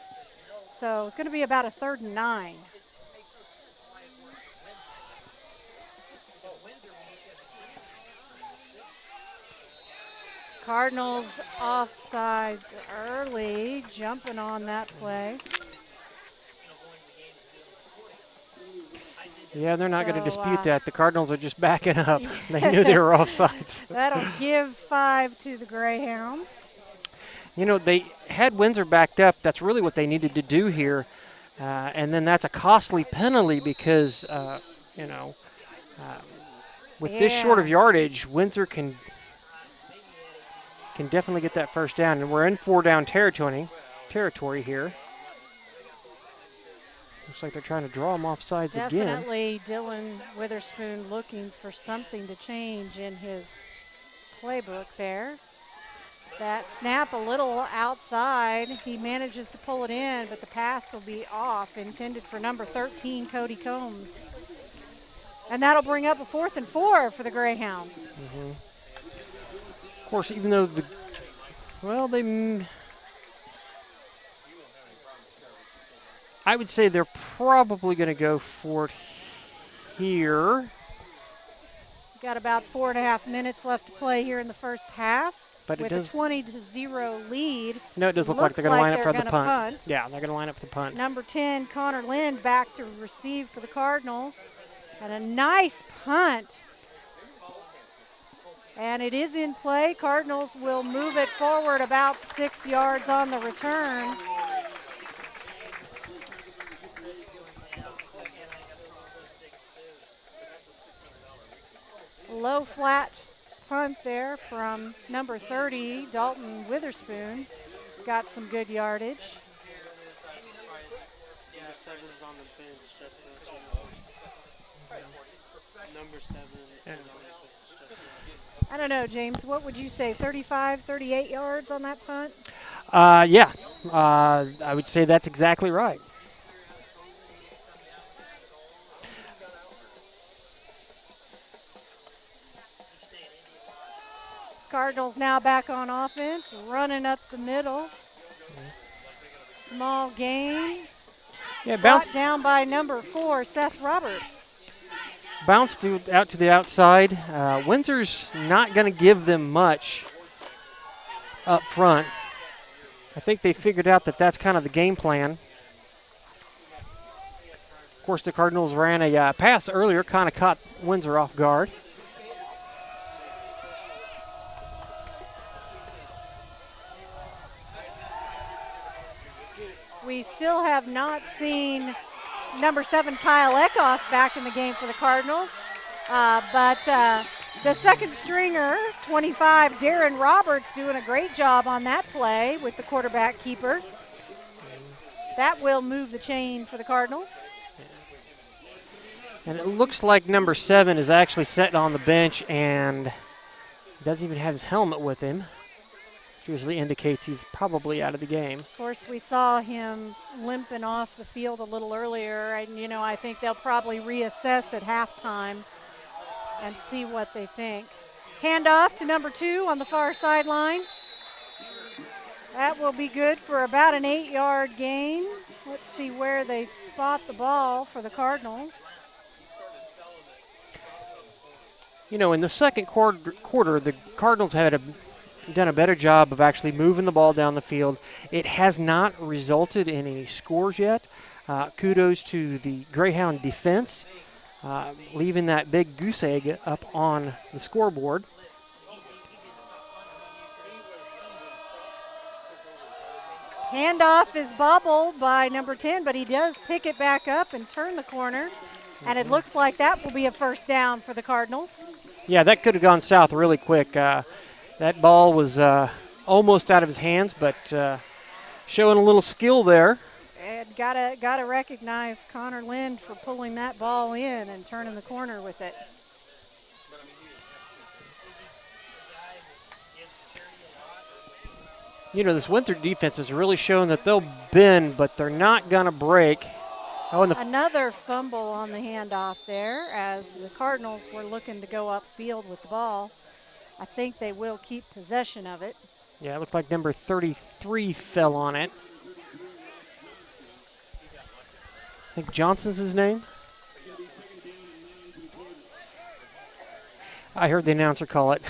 So it's going to be about a 3rd and 9. Cardinals offsides early, jumping on that play. Yeah, they're not going to dispute that. The Cardinals are just backing up. They knew they were offsides. That'll give 5 to the Greyhounds. You know, they had Windsor backed up. That's really what they needed to do here. And then that's a costly penalty because, with this short of yardage, Windsor can definitely get that first down. And we're in 4-down territory here. Looks like they're trying to draw him offsides again. Definitely Dylan Witherspoon looking for something to change in his playbook there. That snap a little outside. He manages to pull it in, but the pass will be off, intended for number 13, Cody Combs. And that'll bring up a 4th and 4 for the Greyhounds. Mm-hmm. Of course, even though I would say they're probably going to go for it here. Got about 4.5 minutes left to play here in the first half. But with a 20-0 lead. No, it does look like they're going to line up for the punt. Yeah, they're going to line up for the punt. Number 10, Connor Lind, back to receive for the Cardinals. And a nice punt. And it is in play. Cardinals will move it forward about 6 yards on the return. Low flat punt there from number 30, Dalton Witherspoon. Got some good yardage. Number 7 is on the bench, just so you know. Number 7 is on the bench, just so you know. I don't know, James, what would you say, 35, 38 yards on that punt? Yeah, I would say that's exactly right. Cardinals now back on offense, running up the middle. Small gain. Yeah, bounced down by number 4, Seth Roberts. Bounced out to the outside. Windsor's not going to give them much up front. I think they figured out that that's kind of the game plan. Of course, the Cardinals ran a pass earlier, kind of caught Windsor off guard. We still have not seen number 7, Kyle Eckhoff, back in the game for the Cardinals. But the second stringer, 25, Darren Roberts, doing a great job on that play with the quarterback keeper. That will move the chain for the Cardinals. And it looks like number 7 is actually sitting on the bench and doesn't even have his helmet with him. Which usually indicates he's probably out of the game. Of course, we saw him limping off the field a little earlier, and I think they'll probably reassess at halftime and see what they think. Handoff to number 2 on the far sideline. That will be good for about an 8-yard gain. Let's see where they spot the ball for the Cardinals. In the second quarter, the Cardinals had done a better job of actually moving the ball down the field. It has not resulted in any scores yet. Kudos to the Greyhound defense, leaving that big goose egg up on the scoreboard. Handoff is bobbled by number 10, but he does pick it back up and turn the corner. And it looks like that will be a first down for the Cardinals. Yeah, that could have gone south really quick. That ball was almost out of his hands, but showing a little skill there. And gotta recognize Connor Lind for pulling that ball in and turning the corner with it. This Windsor defense has really shown that they'll bend, but they're not going to break. Oh, and another fumble on the handoff there as the Cardinals were looking to go upfield with the ball. I think they will keep possession of it. yeah, it looks like number 33 fell on it. I think Johnson's his name. I heard the announcer call it.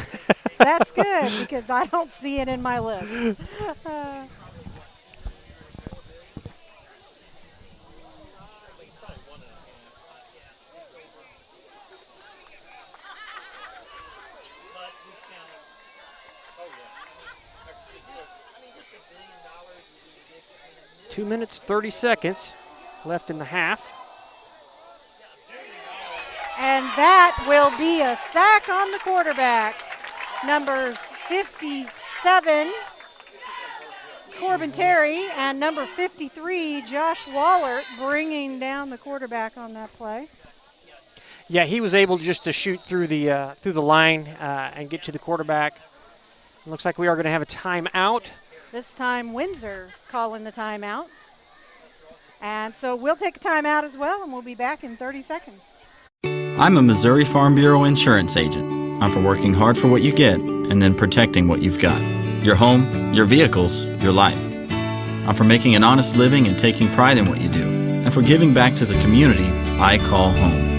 That's good because I don't see it in my list. 2 minutes, 30 seconds left in the half. And that will be a sack on the quarterback. Numbers 57, Corbin Terry, and number 53, Josh Wallert, bringing down the quarterback on that play. Yeah, he was able just to shoot through the line and get to the quarterback. It looks like we are going to have a timeout. This time Windsor calling the timeout. And so we'll take a timeout as well, and we'll be back in 30 seconds. I'm a Missouri Farm Bureau insurance agent. I'm for working hard for what you get and then protecting what you've got. Your home, your vehicles, your life. I'm for making an honest living and taking pride in what you do, and for giving back to the community I call home.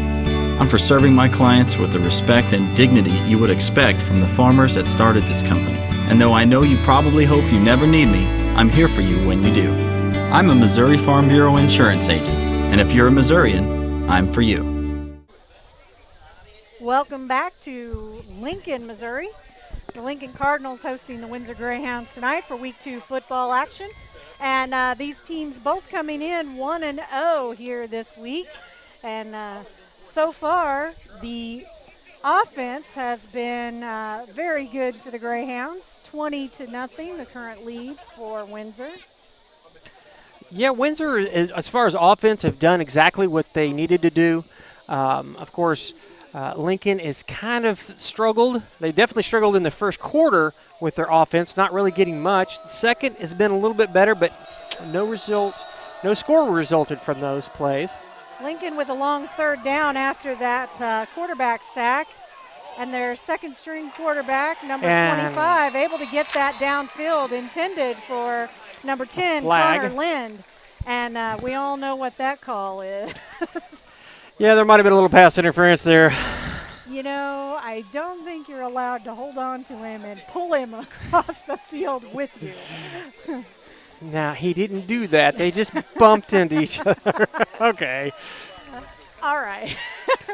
I'm for serving my clients with the respect and dignity you would expect from the farmers that started this company. And though I know you probably hope you never need me, I'm here for you when you do. I'm a Missouri Farm Bureau insurance agent, and if you're a Missourian, I'm for you. Welcome back to Lincoln, Missouri. The Lincoln Cardinals hosting the Windsor Greyhounds tonight for Week 2 football action. And these teams both coming in 1-0 here this week. And so far, the offense has been very good for the Greyhounds. 20-0, the current lead for Windsor. Yeah, Windsor, as far as offense, have done exactly what they needed to do. Of course, Lincoln has kind of struggled. They definitely struggled in the first quarter with their offense, not really getting much. The second has been a little bit better, but no score resulted from those plays. Lincoln with a long third down after that quarterback sack. And their second string quarterback, number 25, able to get that downfield intended for number 10, Connor Lind. And we all know what that call is. Yeah, there might have been a little pass interference there. You know, I don't think you're allowed to hold on to him and pull him across the field with you. Nah, he didn't do that. They just bumped into each other. Okay. All right.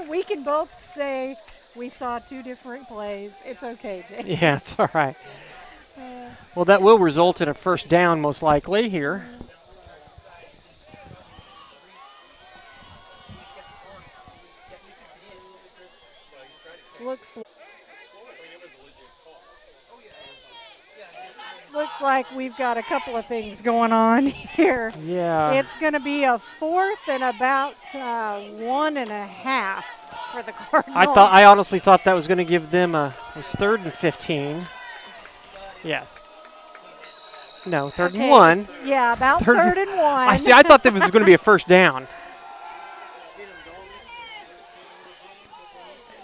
We can both say we saw two different plays. It's okay, Jay. Yeah, it's all right. Well, that will result in a first down most likely here. Looks like we've got a couple of things going on here. Yeah. It's going to be a fourth and about 1.5 for the Cardinals. I honestly thought that was going to give them it was 3rd and 15. Yeah. No, 3rd and 1. Yeah, about 3rd and 1. I thought that was going to be a first down.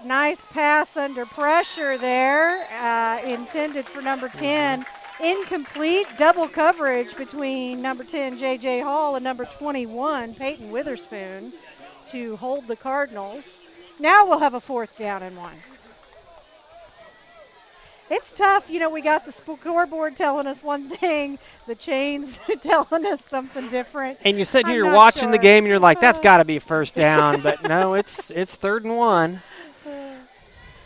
Nice pass under pressure there, intended for number 10. Incomplete, double coverage between number 10, J.J. Hall, and number 21, Peyton Witherspoon, to hold the Cardinals. Now we'll have a 4th down and 1. It's tough. You know, we got the scoreboard telling us one thing, the chains telling us something different. And you sit here, you're watching the game, and you're like, that's got to be a first down. But no, it's 3rd and 1.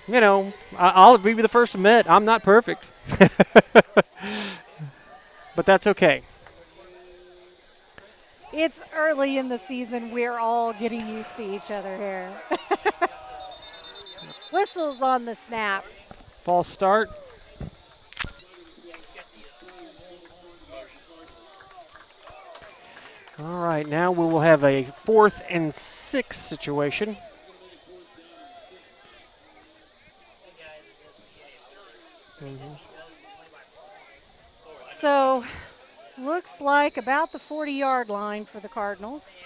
You know, I'll be the first to admit I'm not perfect. But that's okay. It's early in the season. We're all getting used to each other here. Whistles on the snap. False start. All right, now we will have a 4th and 6 situation. So, looks like about the 40-yard line for the Cardinals.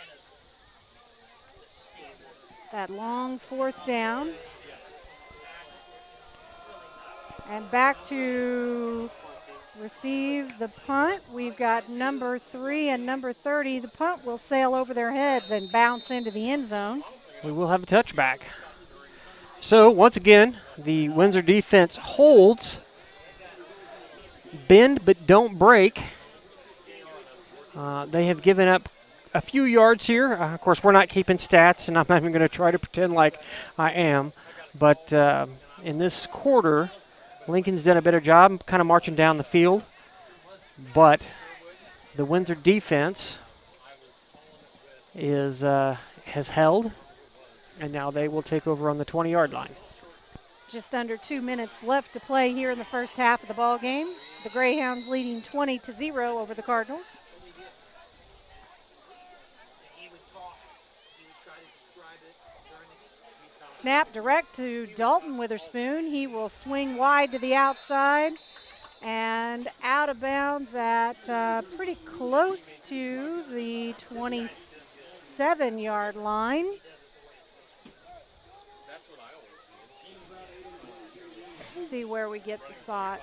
that long 4th down. And back to receive the punt. We've got number 3 and number 30. The punt will sail over their heads and bounce into the end zone. We will have a touchback. So, once again, the Windsor defense holds. Bend but don't break. They have given up a few yards here. Of course, we're not keeping stats, and I'm not even going to try to pretend like I am. But in this quarter, Lincoln's done a better job kind of marching down the field. But the Windsor defense has held, and now they will take over on the 20-yard line. Just under 2 minutes left to play here in the first half of the ball game. The Greyhounds leading 20-0 over the Cardinals. Snap direct to Dalton Witherspoon. He will swing wide to the outside and out of bounds at pretty close to the 27-yard line. Let's see where we get the spot.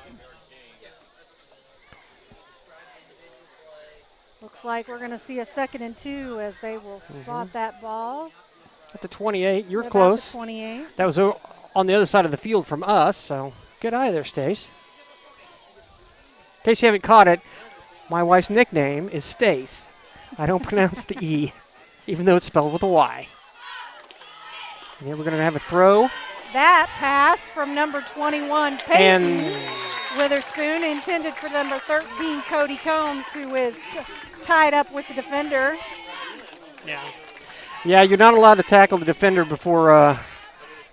Looks like we're going to see a 2nd and 2 as they will spot that ball. At the 28, you're About close. the 28. That was on the other side of the field from us, so good eye there, Stace. In case you haven't caught it, my wife's nickname is Stace. I don't pronounce the E, even though it's spelled with a Y. And here we're going to have a throw. That pass from number 21, Peyton Witherspoon, intended for number 13, Cody Combs, who is tied up with the defender. Yeah, you're not allowed to tackle the defender before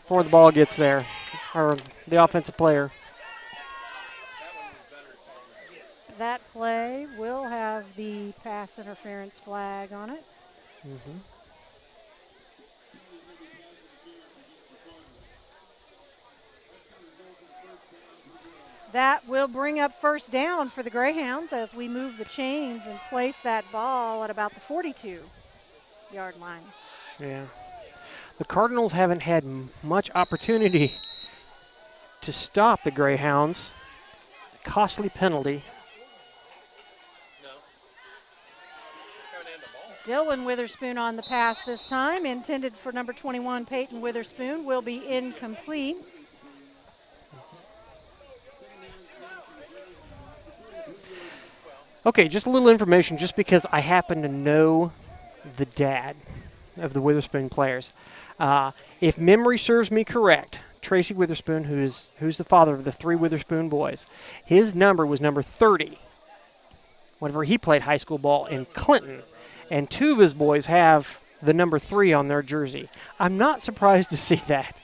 the ball gets there, or the offensive player. That play will have the pass interference flag on it. That will bring up first down for the Greyhounds as we move the chains and place that ball at about the 42-yard line. Yeah. The Cardinals haven't had much opportunity to stop the Greyhounds. Costly penalty. Dylan Witherspoon on the pass this time, intended for number 21, Peyton Witherspoon, will be incomplete. Okay, just a little information, just because I happen to know the dad of the Witherspoon players. If memory serves me correct, Tracy Witherspoon, who's the father of the 3 Witherspoon boys, his number was number 30 whenever he played high school ball in Clinton. And 2 of his boys have the number 3 on their jersey. I'm not surprised to see that.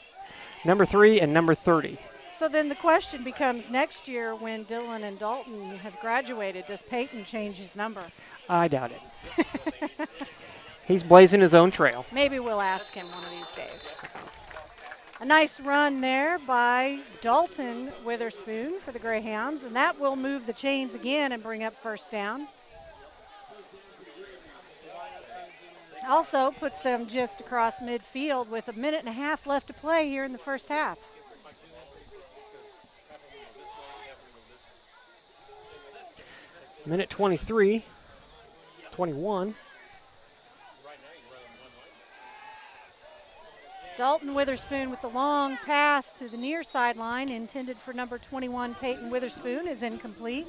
Number 3 and number 30. So then the question becomes, next year when Dylan and Dalton have graduated, does Peyton change his number? I doubt it. He's blazing his own trail. Maybe we'll ask him one of these days. A nice run there by Dalton Witherspoon for the Greyhounds, and that will move the chains again and bring up first down. Also puts them just across midfield with a minute and a half left to play here in the first half. Minute 23, 21. Dalton Witherspoon with the long pass to the near sideline, intended for number 21, Peyton Witherspoon, is incomplete.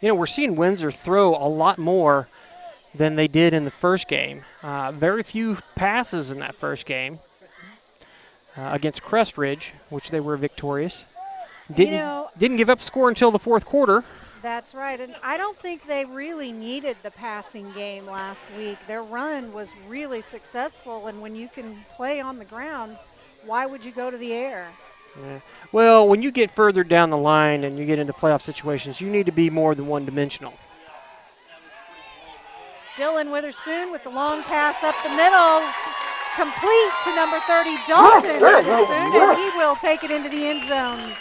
You know, we're seeing Windsor throw a lot more than they did in the first game. Very few passes in that first game against Crest Ridge, which they were victorious. Didn't give up a score until the fourth quarter. That's right, and I don't think they really needed the passing game last week. Their run was really successful, and when you can play on the ground, why would you go to the air? Yeah. Well, when you get further down the line and you get into playoff situations, you need to be more than one-dimensional. Dylan Witherspoon with the long pass up the middle, complete to number 30, Dalton Witherspoon, and he will take it into the end zone.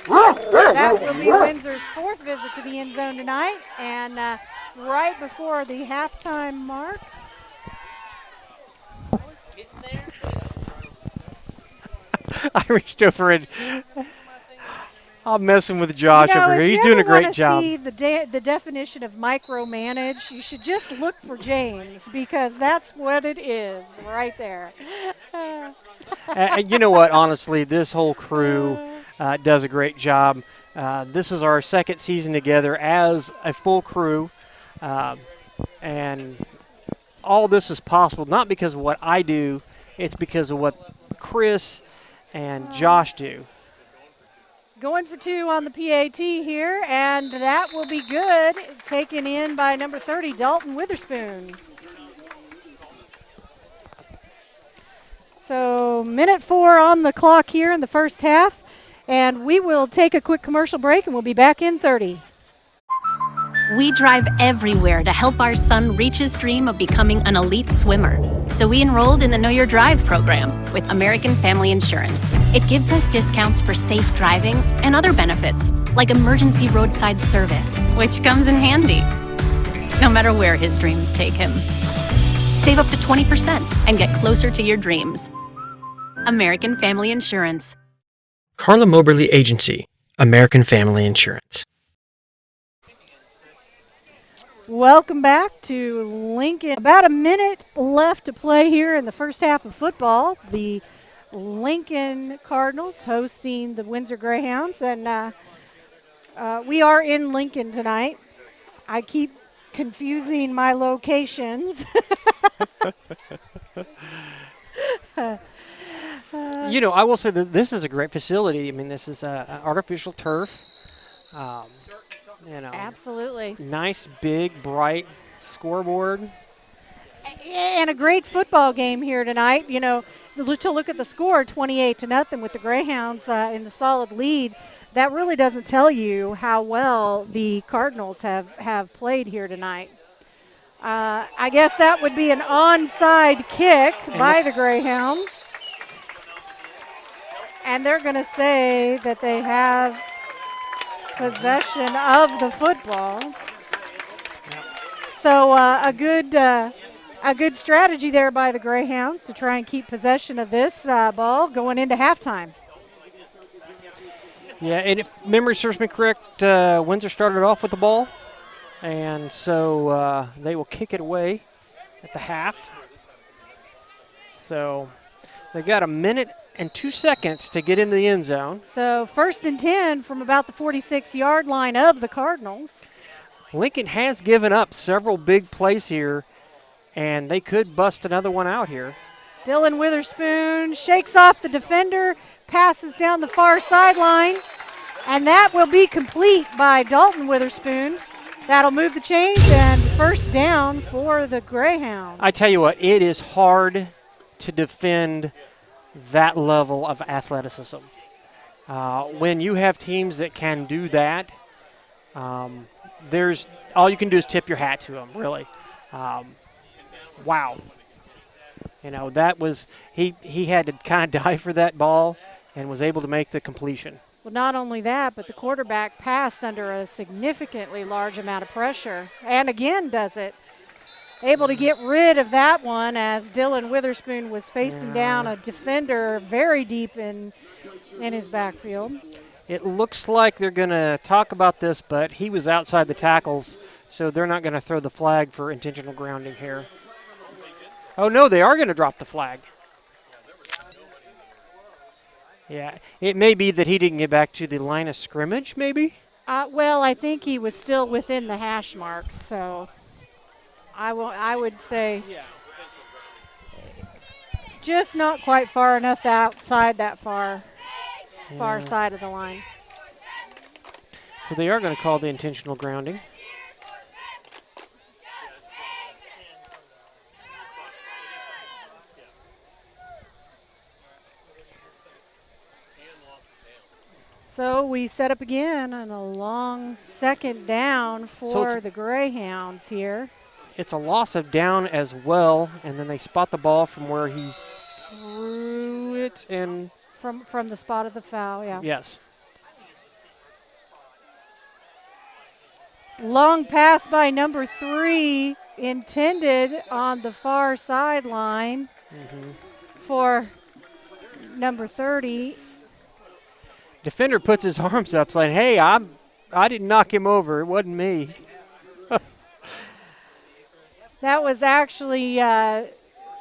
That will be Windsor's 4th visit to the end zone tonight. And right before the halftime mark. I reached over and I'm messing with Josh over here. He's doing a great job. If you want to see the definition of micromanage, you should just look for James, because that's what it is right there. You know what? Honestly, this whole crew does a great job. This is our 2nd season together as a full crew, and all this is possible not because of what I do, it's because of what Chris and Josh do. Going for 2 on the PAT here, and that will be good. Taken in by number 30, Dalton Witherspoon. So minute 4 on the clock here in the first half, and we will take a quick commercial break, and we'll be back in 30. We drive everywhere to help our son reach his dream of becoming an elite swimmer. So we enrolled in the Know Your Drive program with American Family Insurance. It gives us discounts for safe driving and other benefits, like emergency roadside service, which comes in handy, no matter where his dreams take him. Save up to 20% and get closer to your dreams. American Family Insurance. CARLA MOBERLY Agency, American Family Insurance. Welcome back to Lincoln. About a minute left to play here in the first half of football. The Lincoln Cardinals hosting the Windsor Greyhounds, and we are in Lincoln tonight. I keep confusing my locations. You know, I will say that this is a great facility. I mean, this is an artificial turf. You know, absolutely. Nice, big, bright scoreboard. And a great football game here tonight. You know, to look at the score, 28-0 with the Greyhounds in the solid lead. That really doesn't tell you how well the Cardinals have played here tonight. I guess that would be an onside kick by the Greyhounds. And they're going to say that they have possession of the football. So a good strategy there by the Greyhounds to try and keep possession of this ball going into halftime. Yeah, and if memory serves me correct, Windsor started off with the ball, and so they will kick it away at the half. So they got a minute and 2 seconds to get into the end zone. So 1st and 10 from about the 46-yard line of the Cardinals. Lincoln has given up several big plays here, and they could bust another one out here. Dylan Witherspoon shakes off the defender, passes down the far sideline, and that will be complete by Dalton Witherspoon. That'll move the chains, and 1st down for the Greyhounds. I tell you what, it is hard to defend that level of athleticism. When you have teams that can do that, there's all you can do is tip your hat to them, really. Wow. You know, that was he had to kind of dive for that ball and was able to make the completion. Well, not only that, but the quarterback passed under a significantly large amount of pressure, and again does it. Able to get rid of that one as Dylan Witherspoon was facing down a defender very deep in his backfield. It looks like they're going to talk about this, but he was outside the tackles, so they're not going to throw the flag for intentional grounding here. Oh, no, they are going to drop the flag. Yeah, it may be that he didn't get back to the line of scrimmage, maybe? Well, I think he was still within the hash marks, so I would say just not quite far enough outside that far side of the line. So they are going to call the intentional grounding. So we set up again on a long 2nd down for the Greyhounds here. It's a loss of down as well, and then they spot the ball from where he threw it and from the spot of the foul, yeah. Yes. Long pass by number 3 intended on the far sideline for number 30. Defender puts his arms up saying, hey, I didn't knock him over. It wasn't me. That was actually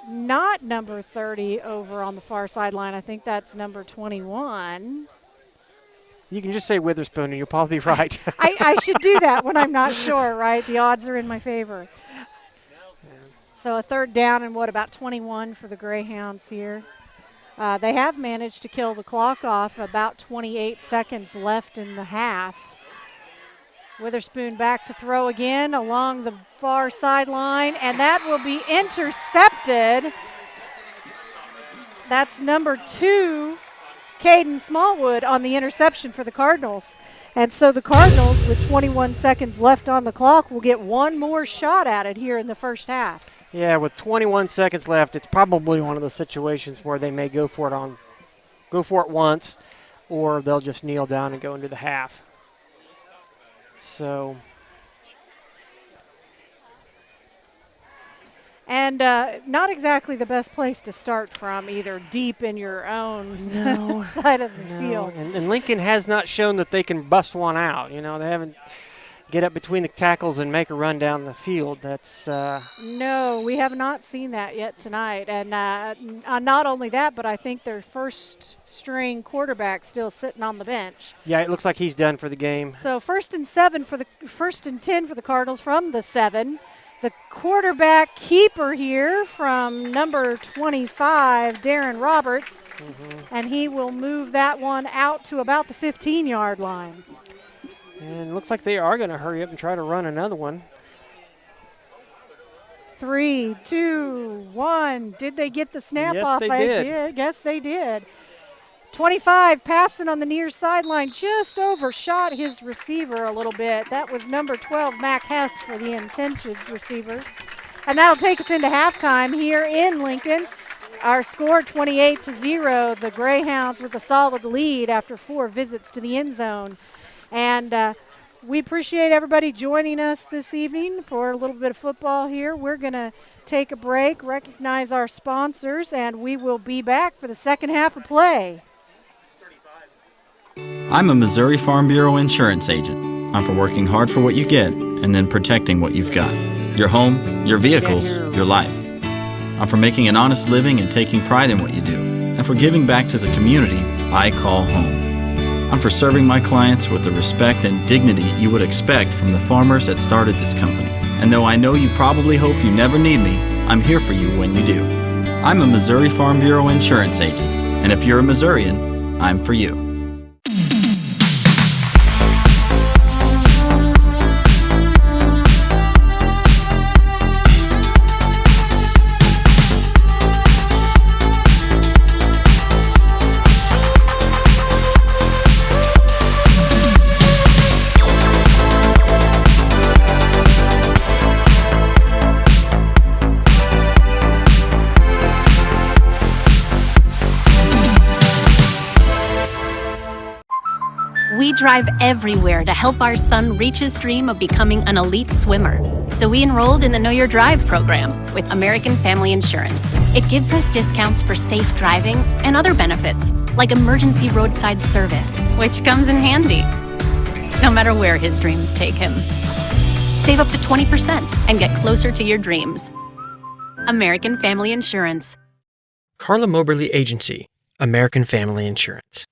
not number 30 over on the far sideline. I think that's number 21. You can just say Witherspoon and you'll probably be right. I should do that when I'm not sure, right? The odds are in my favor. So a third down and about 21 for the Greyhounds here. They have managed to kill the clock off, about 28 seconds left in the half. Witherspoon back to throw again along the far sideline, and that will be intercepted. That's number 2, Caden Smallwood, on the interception for the Cardinals. And so the Cardinals, with 21 seconds left on the clock, will get one more shot at it here in the first half. Yeah, with 21 seconds left, it's probably one of the situations where they may go for it once, or they'll just kneel down and go into the half. So, and not exactly the best place to start from, either deep in your own side of the field. And Lincoln has not shown that they can bust one out. You know, they haven't get up between the tackles and make a run down the field. That's no, we have not seen that yet tonight. And not only that, but I think their first string quarterback still sitting on the bench. Yeah, it looks like he's done for the game. So first and 10 for the Cardinals from the 7. The quarterback keeper here from number 25, Darren Roberts, and he will move that one out to about the 15-yard line. And it looks like they are going to hurry up and try to run another one. 3, 2, 1. Did they get the snap yes, off? They did. Yes, they did. 25 passing on the near sideline, just overshot his receiver a little bit. That was number 12, Mac Hess, for the intended receiver. And that'll take us into halftime here in Lincoln. Our score 28-0. The Greyhounds with a solid lead after 4 visits to the end zone. And we appreciate everybody joining us this evening for a little bit of football here. We're going to take a break, recognize our sponsors, and we will be back for the second half of play. I'm a Missouri Farm Bureau insurance agent. I'm for working hard for what you get and then protecting what you've got. Your home, your vehicles, your life. I'm for making an honest living and taking pride in what you do. And for giving back to the community I call home. I'm for serving my clients with the respect and dignity you would expect from the farmers that started this company. And though I know you probably hope you never need me, I'm here for you when you do. I'm a Missouri Farm Bureau insurance agent. And if you're a Missourian, I'm for you. We drive everywhere to help our son reach his dream of becoming an elite swimmer. So we enrolled in the Know Your Drive program with American Family Insurance. It gives us discounts for safe driving and other benefits, like emergency roadside service, which comes in handy, no matter where his dreams take him. Save up to 20% and get closer to your dreams. American Family Insurance. CARLA Moberly Agency, American Family Insurance.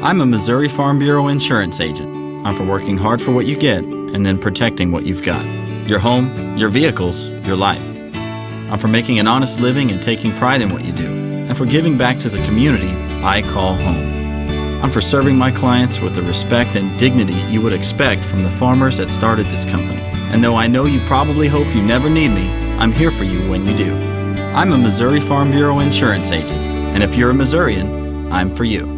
I'm a Missouri Farm Bureau insurance agent. I'm for working hard for what you get and then protecting what you've got. Your home, your vehicles, your life. I'm for making an honest living and taking pride in what you do. And for giving back to the community I call home. I'm for serving my clients with the respect and dignity you would expect from the farmers that started this company. And though I know you probably hope you never need me, I'm here for you when you do. I'm a Missouri Farm Bureau insurance agent. And if you're a Missourian, I'm for you.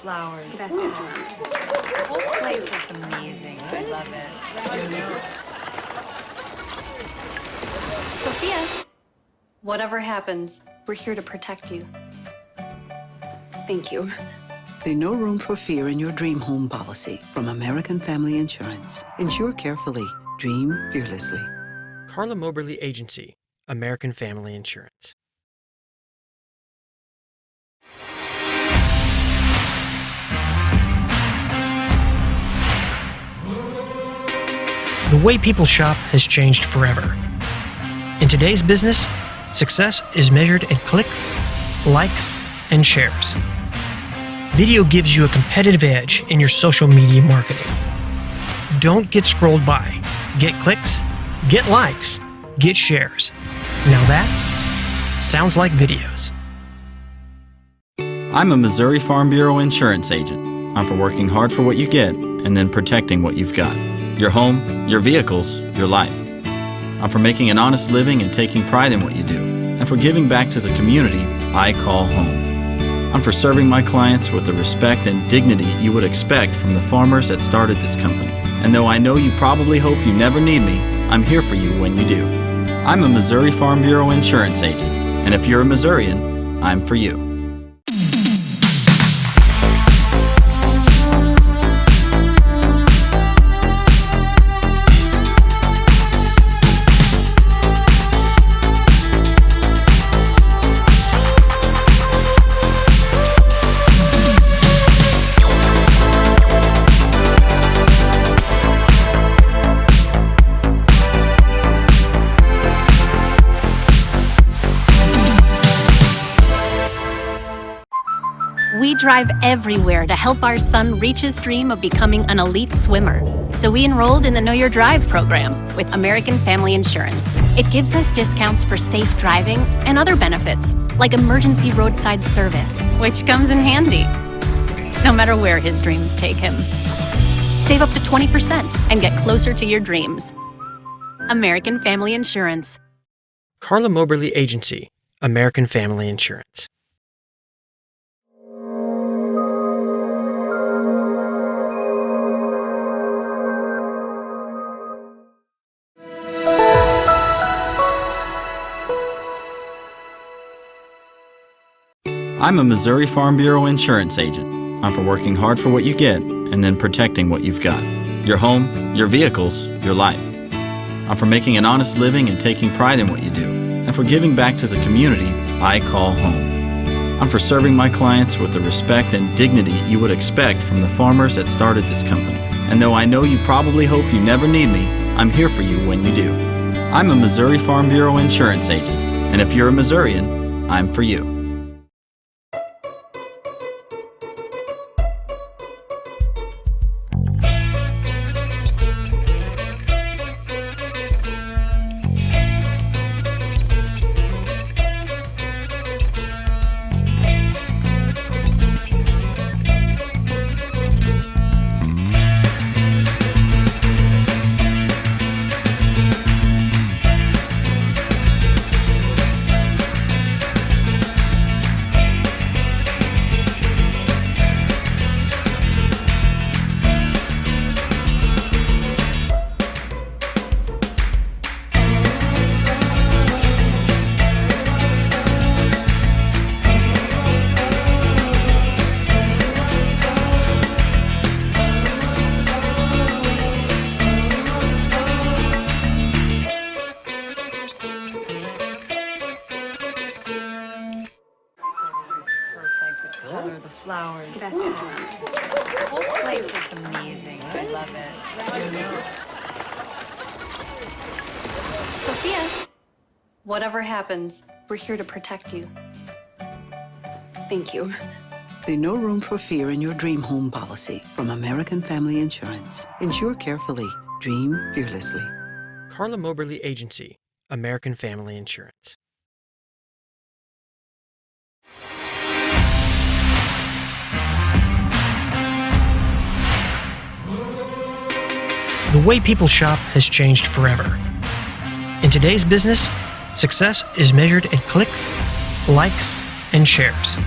flowers. The whole place looks amazing. I love it. Sophia, whatever happens, we're here to protect you. Thank you. There's no room for fear in your dream home policy from American Family Insurance. Insure carefully. Dream fearlessly. CARLA MOBERLY Agency, American Family Insurance. The way people shop has changed forever. In today's business, success is measured in clicks, likes, and shares. Video gives you a competitive edge in your social media marketing. Don't get scrolled by. Get clicks, get likes, get shares. Now that sounds like videos. I'm a Missouri Farm Bureau insurance agent. I'm for working hard for what you get and then protecting what you've got. Your home, your vehicles, your life. I'm for making an honest living and taking pride in what you do, and for giving back to the community I call home. I'm for serving my clients with the respect and dignity you would expect from the farmers that started this company. And though I know you probably hope you never need me, I'm here for you when you do. I'm a Missouri Farm Bureau insurance agent, and if you're a Missourian, I'm for you. We drive everywhere to help our son reach his dream of becoming an elite swimmer. So we enrolled in the Know Your Drive program with American Family Insurance. It gives us discounts for safe driving and other benefits, like emergency roadside service, which comes in handy, no matter where his dreams take him. Save up to 20% and get closer to your dreams. American Family Insurance. CARLA MOBERLY Agency, American Family Insurance. I'm a Missouri Farm Bureau insurance agent. I'm for working hard for what you get and then protecting what you've got. Your home, your vehicles, your life. I'm for making an honest living and taking pride in what you do, and for giving back to the community I call home. I'm for serving my clients with the respect and dignity you would expect from the farmers that started this company. And though I know you probably hope you never need me, I'm here for you when you do. I'm a Missouri Farm Bureau insurance agent, and if you're a Missourian, I'm for you. Color, the flowers. The whole place looks amazing. I love it. Sophia, whatever happens, we're here to protect you. Thank you. There's no room for fear in your dream home policy from American Family Insurance. Insure carefully. Dream fearlessly. CARLA MOBERLY Agency, American Family Insurance. The way people shop has changed forever. In today's business, success is measured in clicks, likes, and shares.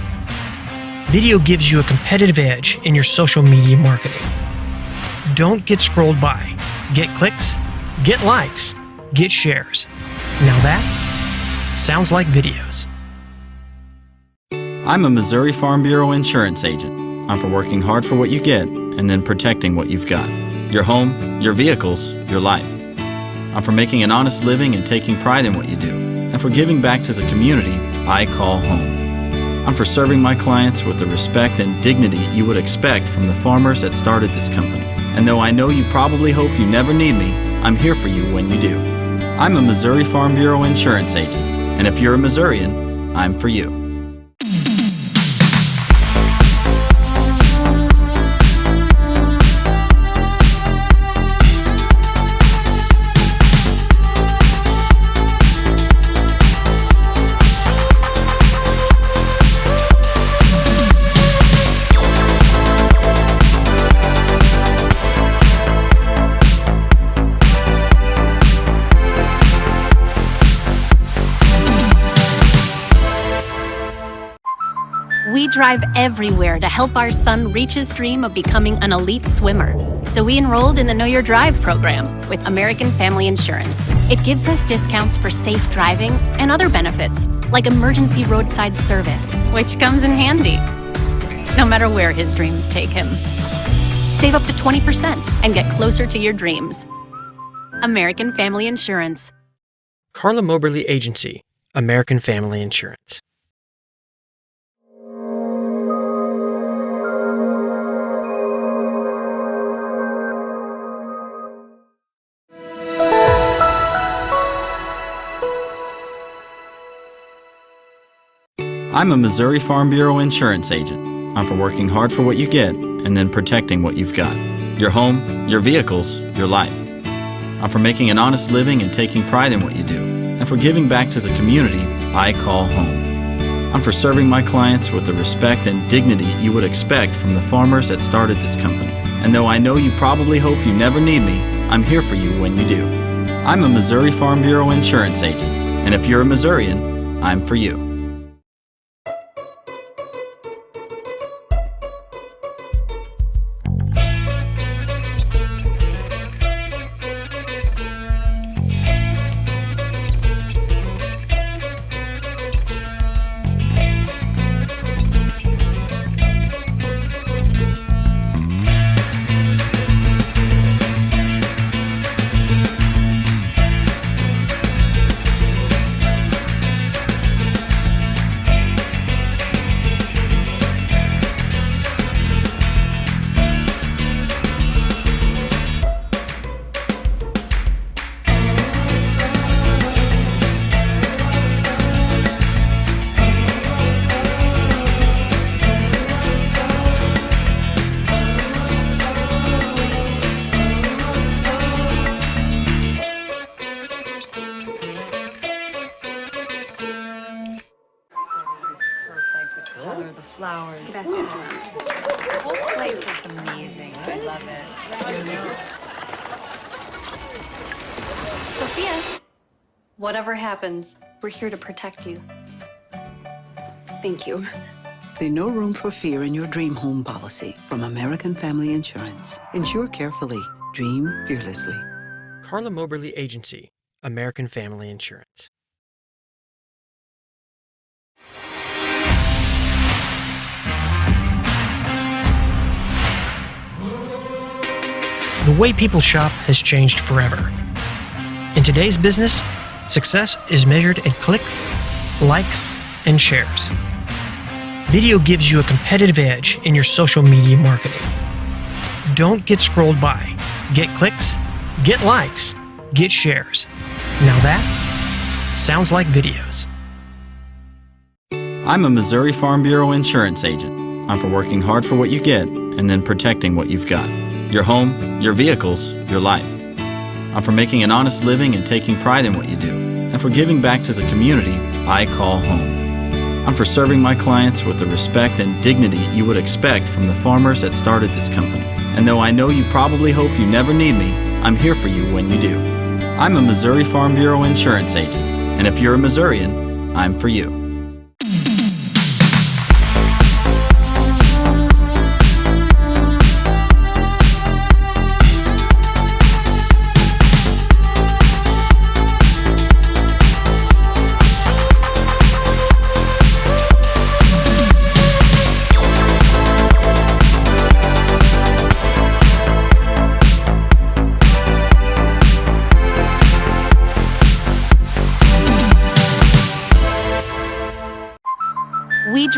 Video gives you a competitive edge in your social media marketing. Don't get scrolled by. Get clicks, get likes, get shares. Now that sounds like videos. I'm a Missouri Farm Bureau insurance agent. I'm for working hard for what you get and then protecting what you've got. Your home, your vehicles, your life. I'm for making an honest living and taking pride in what you do, and for giving back to the community I call home. I'm for serving my clients with the respect and dignity you would expect from the farmers that started this company. And though I know you probably hope you never need me, I'm here for you when you do. I'm a Missouri Farm Bureau insurance agent, and if you're a Missourian, I'm for you. We drive everywhere to help our son reach his dream of becoming an elite swimmer. So we enrolled in the Know Your Drive program with American Family Insurance. It gives us discounts for safe driving and other benefits, like emergency roadside service, which comes in handy, no matter where his dreams take him. Save up to 20% and get closer to your dreams. American Family Insurance. CARLA MOBERLY Agency, American Family Insurance. I'm a Missouri Farm Bureau insurance agent. I'm for working hard for what you get and then protecting what you've got. Your home, your vehicles, your life. I'm for making an honest living and taking pride in what you do, and for giving back to the community I call home. I'm for serving my clients with the respect and dignity you would expect from the farmers that started this company. And though I know you probably hope you never need me, I'm here for you when you do. I'm a Missouri Farm Bureau insurance agent, and if you're a Missourian, I'm for you. Color, the flowers. The whole place looks amazing. I love it. Sophia, whatever happens, we're here to protect you. Thank you. There's no room for fear in your dream home policy from American Family Insurance. Insure carefully. Dream fearlessly. CARLA MOBERLY Agency, American Family Insurance. The way people shop has changed forever. In today's business, success is measured in clicks, likes, and shares. Video gives you a competitive edge in your social media marketing. Don't get scrolled by. Get clicks, get likes, get shares. Now that sounds like videos. I'm a Missouri Farm Bureau insurance agent. I'm for working hard for what you get and then protecting what you've got. Your home, your vehicles, your life. I'm for making an honest living and taking pride in what you do, and for giving back to the community I call home. I'm for serving my clients with the respect and dignity you would expect from the farmers that started this company. And though I know you probably hope you never need me, I'm here for you when you do. I'm a Missouri Farm Bureau insurance agent, and if you're a Missourian, I'm for you.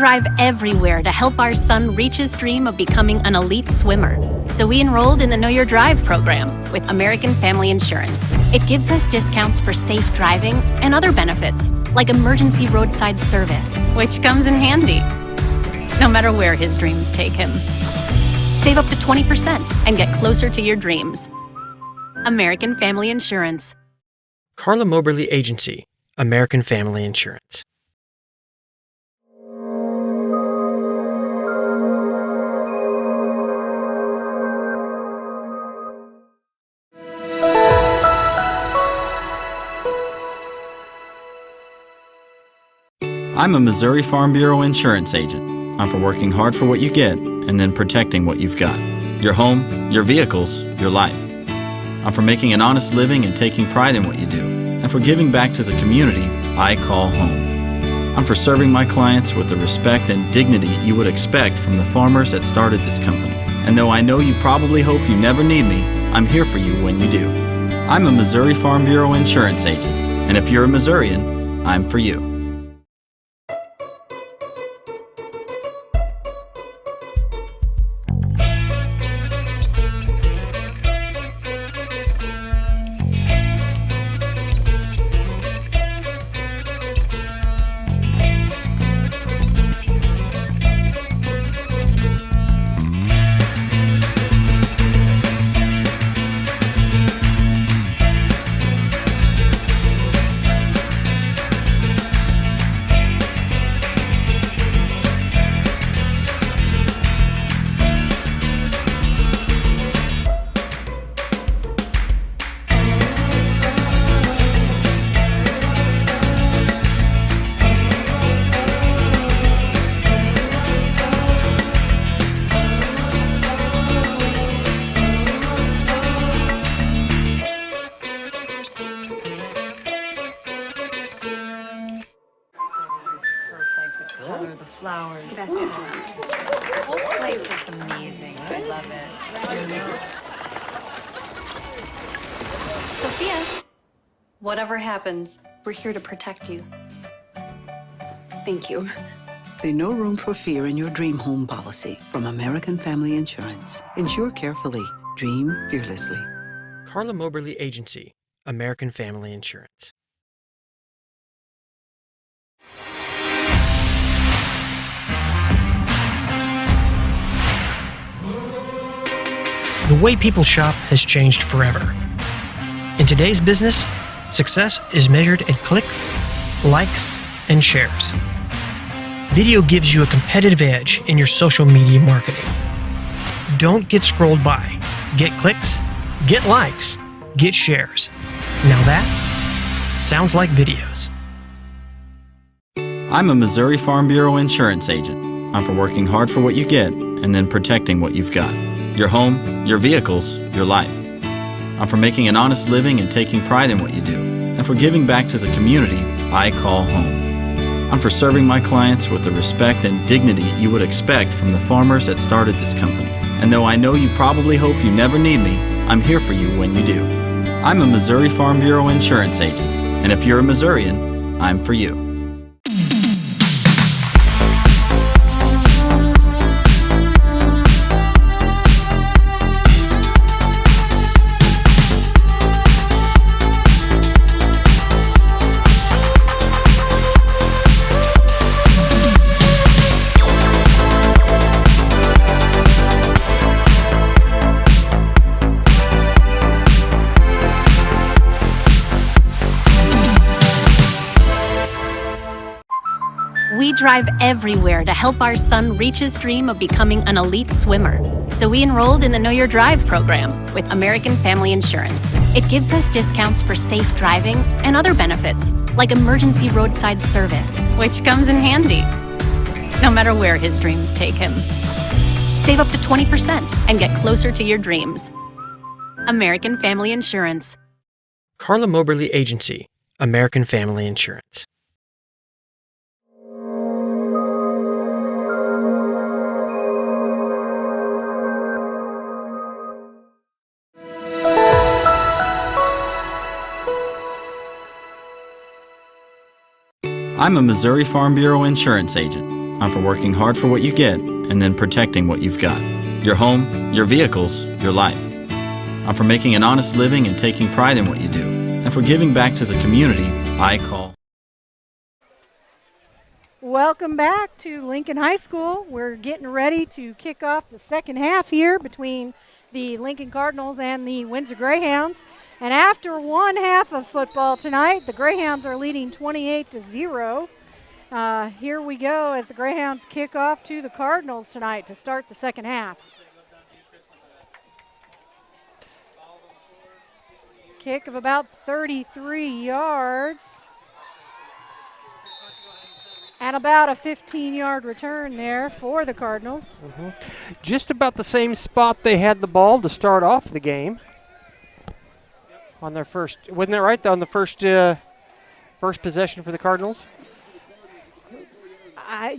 drive everywhere to help our son reach his dream of becoming an elite swimmer. So we enrolled in the Know Your Drive program with American Family Insurance. It gives us discounts for safe driving and other benefits, like emergency roadside service, which comes in handy, no matter where his dreams take him. Save up to 20% and get closer to your dreams. American Family Insurance. CARLA MOBERLY Agency, American Family Insurance. I'm a Missouri Farm Bureau insurance agent. I'm for working hard for what you get and then protecting what you've got. Your home, your vehicles, your life. I'm for making an honest living and taking pride in what you do, and for giving back to the community I call home. I'm for serving my clients with the respect and dignity you would expect from the farmers that started this company. And though I know you probably hope you never need me, I'm here for you when you do. I'm a Missouri Farm Bureau insurance agent, and if you're a Missourian, I'm for you. Color, the flowers. The whole place looks amazing. I love it. Sophia, whatever happens, we're here to protect you. Thank you. There's no room for fear in your dream home policy from American Family Insurance. Insure carefully. Dream fearlessly. CARLA MOBERLY Agency, American Family Insurance. The way people shop has changed forever. In today's business, success is measured in clicks, likes, and shares. Video gives you a competitive edge in your social media marketing. Don't get scrolled by. Get clicks, get likes, get shares. Now that sounds like videos. I'm a Missouri Farm Bureau insurance agent. I'm for working hard for what you get and then protecting what you've got. Your home, your vehicles, your life. I'm for making an honest living and taking pride in what you do, and for giving back to the community I call home. I'm for serving my clients with the respect and dignity you would expect from the farmers that started this company. And though I know you probably hope you never need me, I'm here for you when you do. I'm a Missouri Farm Bureau insurance agent, and if you're a Missourian, I'm for you. We drive everywhere to help our son reach his dream of becoming an elite swimmer. So we enrolled in the Know Your Drive program with American Family Insurance. It gives us discounts for safe driving and other benefits, like emergency roadside service, which comes in handy, no matter where his dreams take him. Save up to 20% and get closer to your dreams. American Family Insurance. CARLA MOBERLY Agency, American Family Insurance. I'm a Missouri Farm Bureau insurance agent. I'm for working hard for what you get and then protecting what you've got. Your home, your vehicles, your life. I'm for making an honest living and taking pride in what you do, and for giving back to the community I call. Welcome back to Lincoln High School. We're getting ready to kick off the second half here between the Lincoln Cardinals and the Windsor Greyhounds. And after one half of football tonight, the Greyhounds are leading 28-0. Here we go as the Greyhounds kick off to the Cardinals tonight to start the second half. Kick of about 33 yards. And about a 15-yard return there for the Cardinals. Just about the same spot they had the ball to start off the game. On their first, wasn't that right? On the first possession for the Cardinals?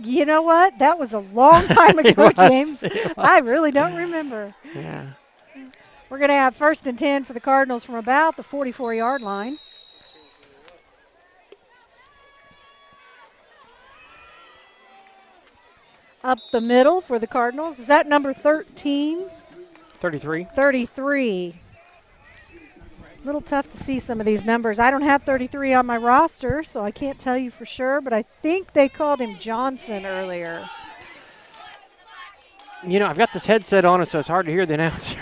You know what? That was a long time ago, James. I really don't remember. Yeah. We're going to have 1st and 10 for the Cardinals from about the 44-yard line. Up the middle for the Cardinals. Is that number 13? 33. 33. A little tough to see some of these numbers. I don't have 33 on my roster, so I can't tell you for sure, but I think they called him Johnson earlier. You know, I've got this headset on, so it's hard to hear the announcer.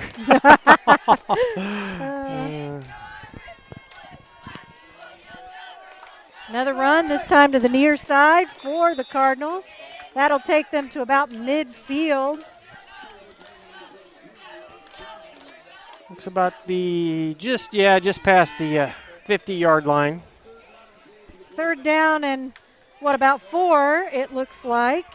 Another run, this time to the near side for the Cardinals. That'll take them to about midfield. Looks about just past the 50-yard line. 3rd down and what, about 4, it looks like.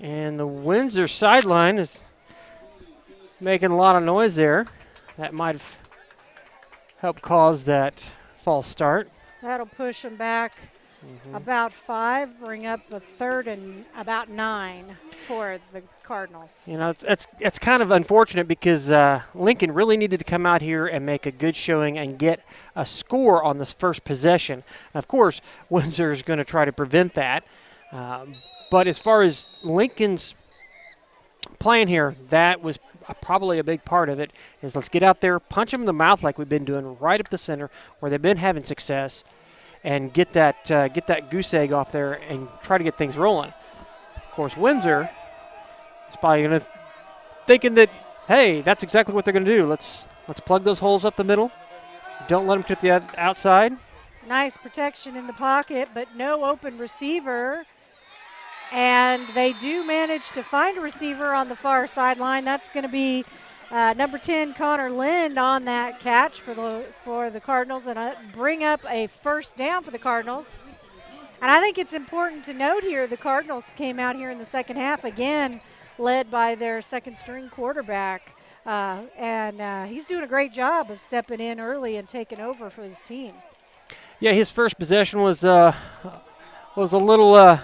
And the Windsor sideline is making a lot of noise there. That might have helped cause that false start. That'll push them back about 5, bring up a 3rd and about 9 for the Cardinals. You know, it's kind of unfortunate because Lincoln really needed to come out here and make a good showing and get a score on this first possession. Of course, Windsor is going to try to prevent that. But as far as Lincoln's playing here, that was probably a big part of it, is let's get out there, punch them in the mouth like we've been doing right up the center where they've been having success, and get that goose egg off there and try to get things rolling. Of course, Windsor is probably going to thinking that, hey, that's exactly what they're going to do. Let's plug those holes up the middle. Don't let them get the outside. Nice protection in the pocket, but no open receiver. And they do manage to find a receiver on the far sideline. That's going to be number 10, Connor Lind, on that catch for the Cardinals, and bring up a 1st down for the Cardinals. And I think it's important to note here the Cardinals came out here in the second half again, led by their 2nd-string quarterback, and he's doing a great job of stepping in early and taking over for his team. Yeah, his first possession was a little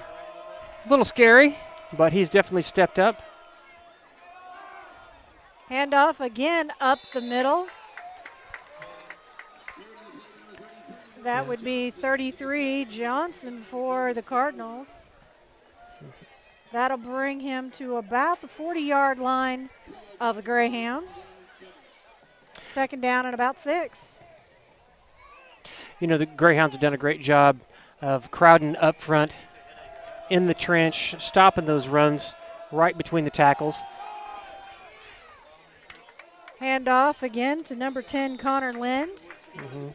scary, but he's definitely stepped up. Handoff again up the middle. That would be 33, Johnson for the Cardinals. That'll bring him to about the 40-yard line of the Greyhounds. 2nd down and about 6. You know, the Greyhounds have done a great job of crowding up front in the trench, stopping those runs right between the tackles. Handoff again to number 10, Connor Lind. And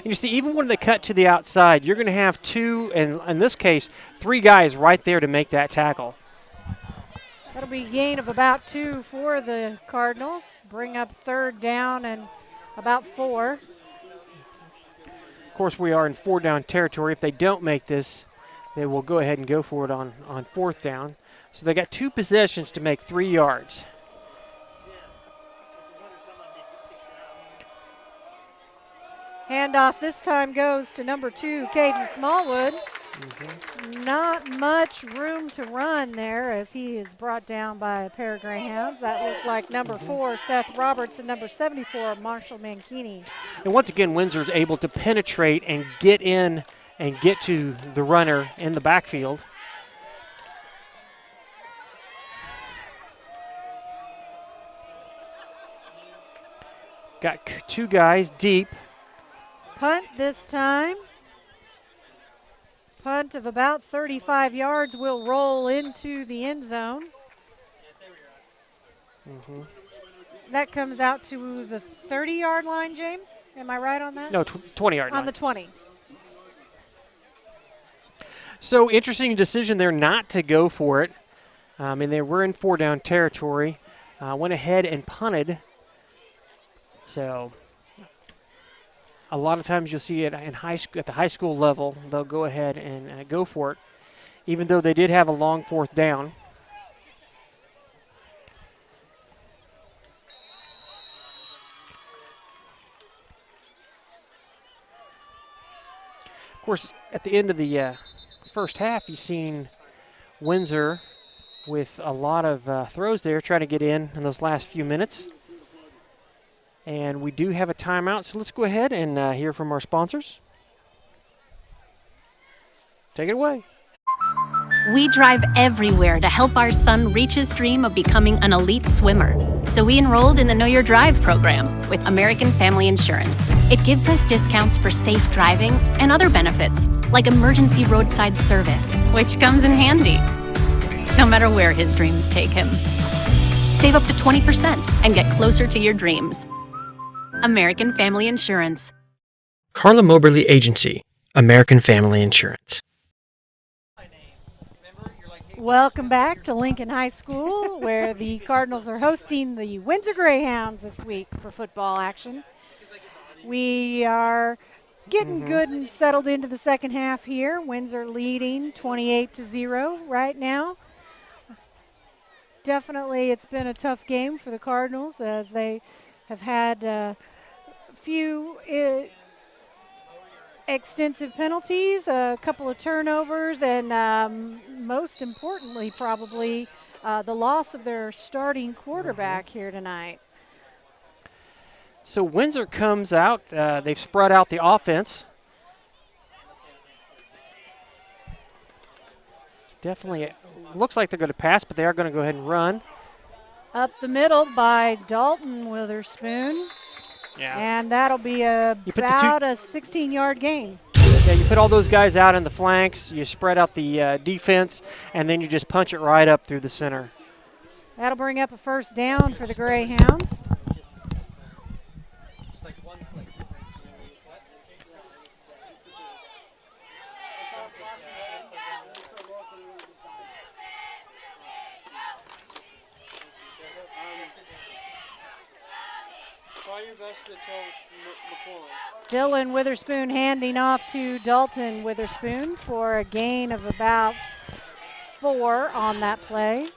you see, even when they cut to the outside, you're going to have 2, and in this case, 3 guys right there to make that tackle. That'll be a gain of about 2 for the Cardinals. Bring up 3rd down and about 4. Of course, we are in 4-down territory. If they don't make this, they will go ahead and go for it on 4th down. So they got 2 possessions to make 3 yards. Handoff this time goes to number 2, Caden Smallwood. Not much room to run there as he is brought down by a pair of greyhounds. That looked like number 4, Seth Roberts, and number 74, Marshall Mankini. And once again, Windsor's able to penetrate and get in and get to the runner in the backfield. Got 2 guys deep. Punt this time. Punt of about 35 yards will roll into the end zone. That comes out to the 30-yard line, James? Am I right on that? No, 20-yard line. On the 20. So interesting decision there not to go for it. And they were in 4-down territory. Went ahead and punted. So a lot of times you'll see it in at the high school level, they'll go ahead and go for it, even though they did have a long 4th down. Of course, at the end of the first half, you've seen Windsor with a lot of throws there, trying to get in those last few minutes. And we do have a timeout, so let's go ahead and hear from our sponsors. Take it away. We drive everywhere to help our son reach his dream of becoming an elite swimmer. So we enrolled in the Know Your Drive program with American Family Insurance. It gives us discounts for safe driving and other benefits, like emergency roadside service, which comes in handy, no matter where his dreams take him. Save up to 20% and get closer to your dreams. American Family Insurance. CARLA Moberly Agency, American Family Insurance. Welcome back to Lincoln High School, where the Cardinals are hosting the Windsor Greyhounds this week for football action. We are getting good and settled into the second half here. Windsor leading 28-0 right now. Definitely it's been a tough game for the Cardinals as they have had a few extensive penalties, a couple of turnovers, and most importantly probably the loss of their starting quarterback here tonight. So Windsor comes out. They've spread out the offense. Definitely looks like they're going to pass, but they are going to go ahead and run. Up the middle by Dalton Witherspoon. Yeah. And that'll be about a 16-yard gain. Yeah, you put all those guys out in the flanks, you spread out the defense, and then you just punch it right up through the center. That'll bring up a first down for the Greyhounds. Dylan Witherspoon handing off to Dalton Witherspoon for a gain of about 4 on that play.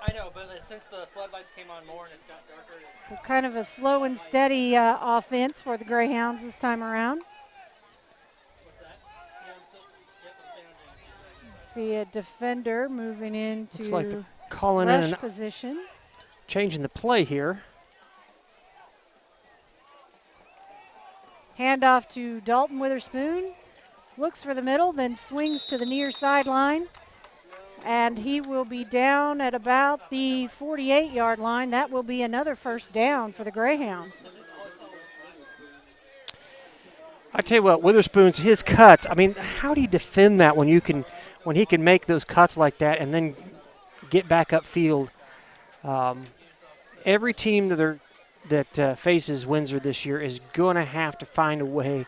I know, but since the floodlights came on more and it's got darker. So kind of a slow and steady offense for the Greyhounds this time around. See a defender moving into looks like they're calling rush in position. Changing the play here. Handoff to Dalton Witherspoon. Looks for the middle, then swings to the near sideline. And he will be down at about the 48-yard line. That will be another first down for the Greyhounds. I tell you what, Witherspoon's his cuts. I mean, how do you defend that when he can make those cuts like that and then get back upfield? Every team that faces Windsor this year is going to have to find a way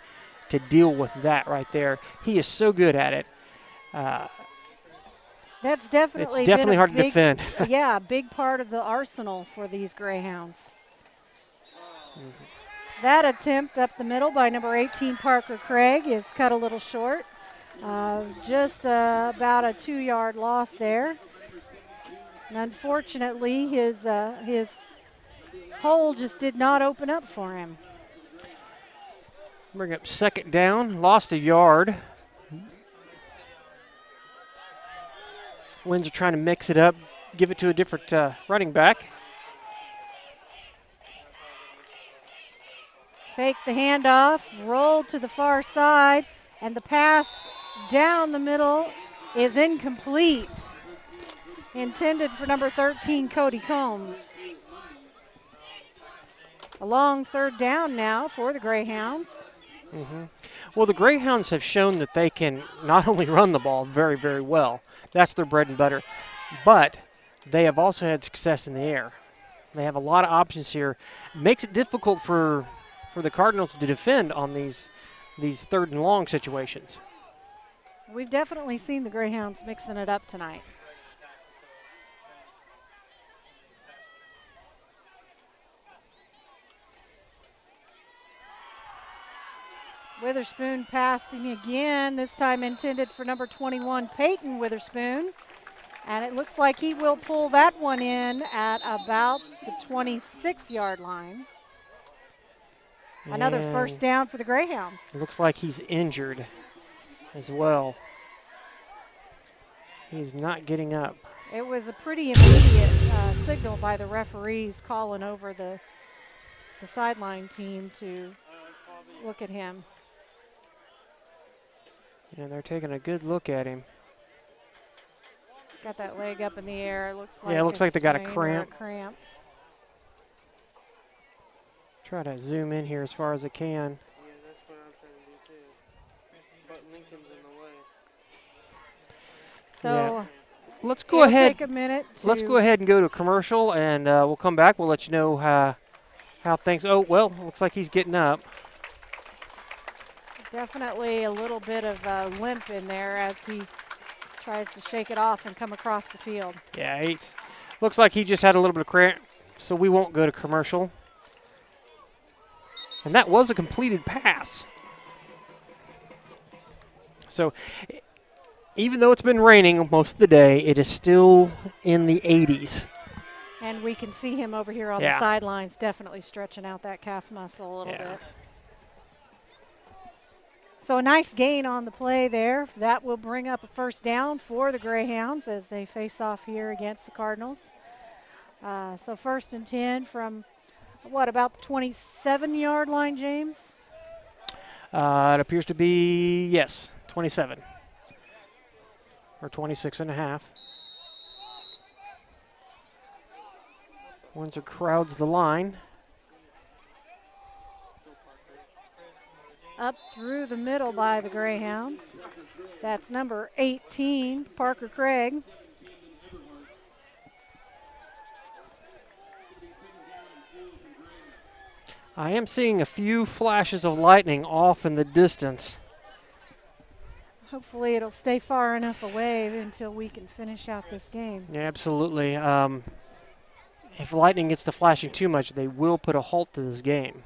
to deal with that right there. He is so good at it. That's definitely it's definitely hard to defend. Yeah, a big part of the arsenal for these Greyhounds. That attempt up the middle by number 18, Parker Craig, is cut a little short. Just about a 2-yard loss there. And unfortunately, his hole just did not open up for him. Bring up second down, lost a yard. Windsor trying to mix it up, give it to a different running back. Fake the handoff, roll to the far side, and the pass down the middle is incomplete. Intended for number 13, Cody Combs. A long third down now for the Greyhounds. Well, the Greyhounds have shown that they can not only run the ball very, very well. That's their bread and butter. But they have also had success in the air. They have a lot of options here. Makes it difficult for the Cardinals to defend on these third and long situations. We've definitely seen the Greyhounds mixing it up tonight. Witherspoon passing again, this time intended for number 21, Peyton Witherspoon. And it looks like he will pull that one in at about the 26-yard line. Another first down for the Greyhounds. It looks like he's injured as well. He's not getting up. It was a pretty immediate signal by the referees calling over the sideline team to look at him. Yeah, they're taking a good look at him. Got that leg up in the air. It looks like it looks like they got a strain or cramp. Try to zoom in here as far as I can. Yeah, that's what I'm trying to do too. But Lincoln's in the way. So let's go ahead. Take a minute. Let's go ahead and go to a commercial, and we'll come back. We'll let you know how things. Oh well, looks like he's getting up. Definitely a little bit of limp in there as he tries to shake it off and come across the field. Yeah, looks like he just had a little bit of cramp, so we won't go to commercial. And that was a completed pass. So even though it's been raining most of the day, it is still in the 80s. And we can see him over here on the sidelines definitely stretching out that calf muscle a little bit. So a nice gain on the play there. That will bring up a first down for the Greyhounds as they face off here against the Cardinals. So 1st and 10 from, what, about the 27-yard line, James? It appears to be, yes, 27. Or 26 and a half. Windsor crowds the line. Up through the middle by the Greyhounds. That's number 18, Parker Craig. I am seeing a few flashes of lightning off in the distance. Hopefully it'll stay far enough away until we can finish out this game. Yeah, absolutely. If lightning gets to flashing too much, they will put a halt to this game.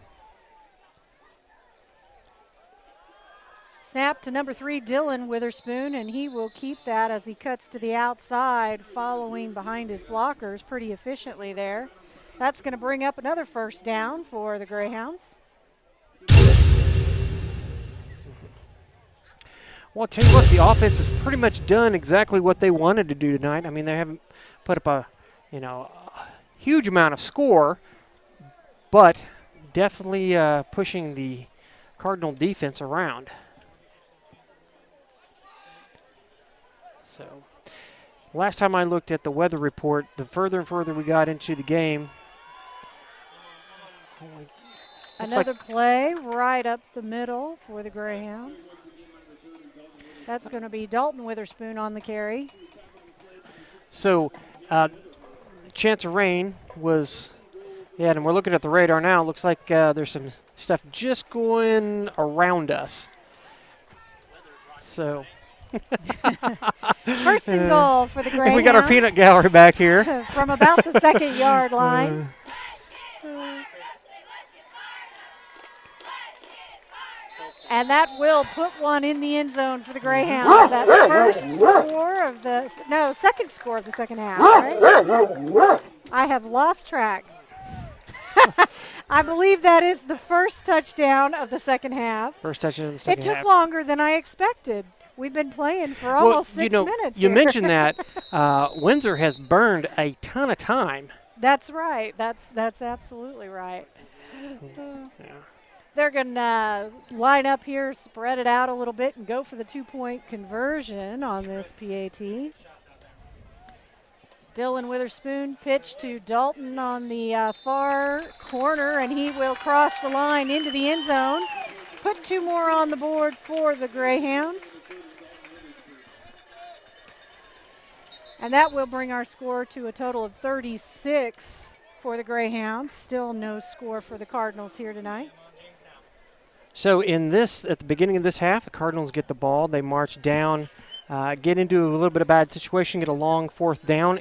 Snap to number 3, Dylan Witherspoon, and he will keep that as he cuts to the outside, following behind his blockers pretty efficiently there. That's going to bring up another first down for the Greyhounds. Well, I'll tell you what, the offense has pretty much done exactly what they wanted to do tonight. I mean, they haven't put up a huge amount of score, but definitely pushing the Cardinal defense around. So, last time I looked at the weather report, the further and further we got into the game. Another play right up the middle for the Greyhounds. That's going to be Dalton Witherspoon on the carry. So, chance of rain was, and we're looking at the radar now. Looks like there's some stuff just going around us. So. First and goal for the Greyhounds. We got our peanut gallery back here. From about the 2nd-yard line. And that will put one in the end zone for the Greyhounds. That second score of the second half, right? I have lost track. I believe that is the first touchdown of the second half. First touchdown of the second half. It took longer than I expected. We've been playing for almost 6 minutes. You mentioned that Windsor has burned a ton of time. That's right. That's absolutely right. Yeah. They're going to line up here, spread it out a little bit, and go for the 2-point conversion on this PAT. Dylan Witherspoon pitch to Dalton on the far corner, and he will cross the line into the end zone. Put 2 more on the board for the Greyhounds. And that will bring our score to a total of 36 for the Greyhounds. Still no score for the Cardinals here tonight. So at the beginning of this half, the Cardinals get the ball. They march down, get into a little bit of bad situation, get a long 4th down,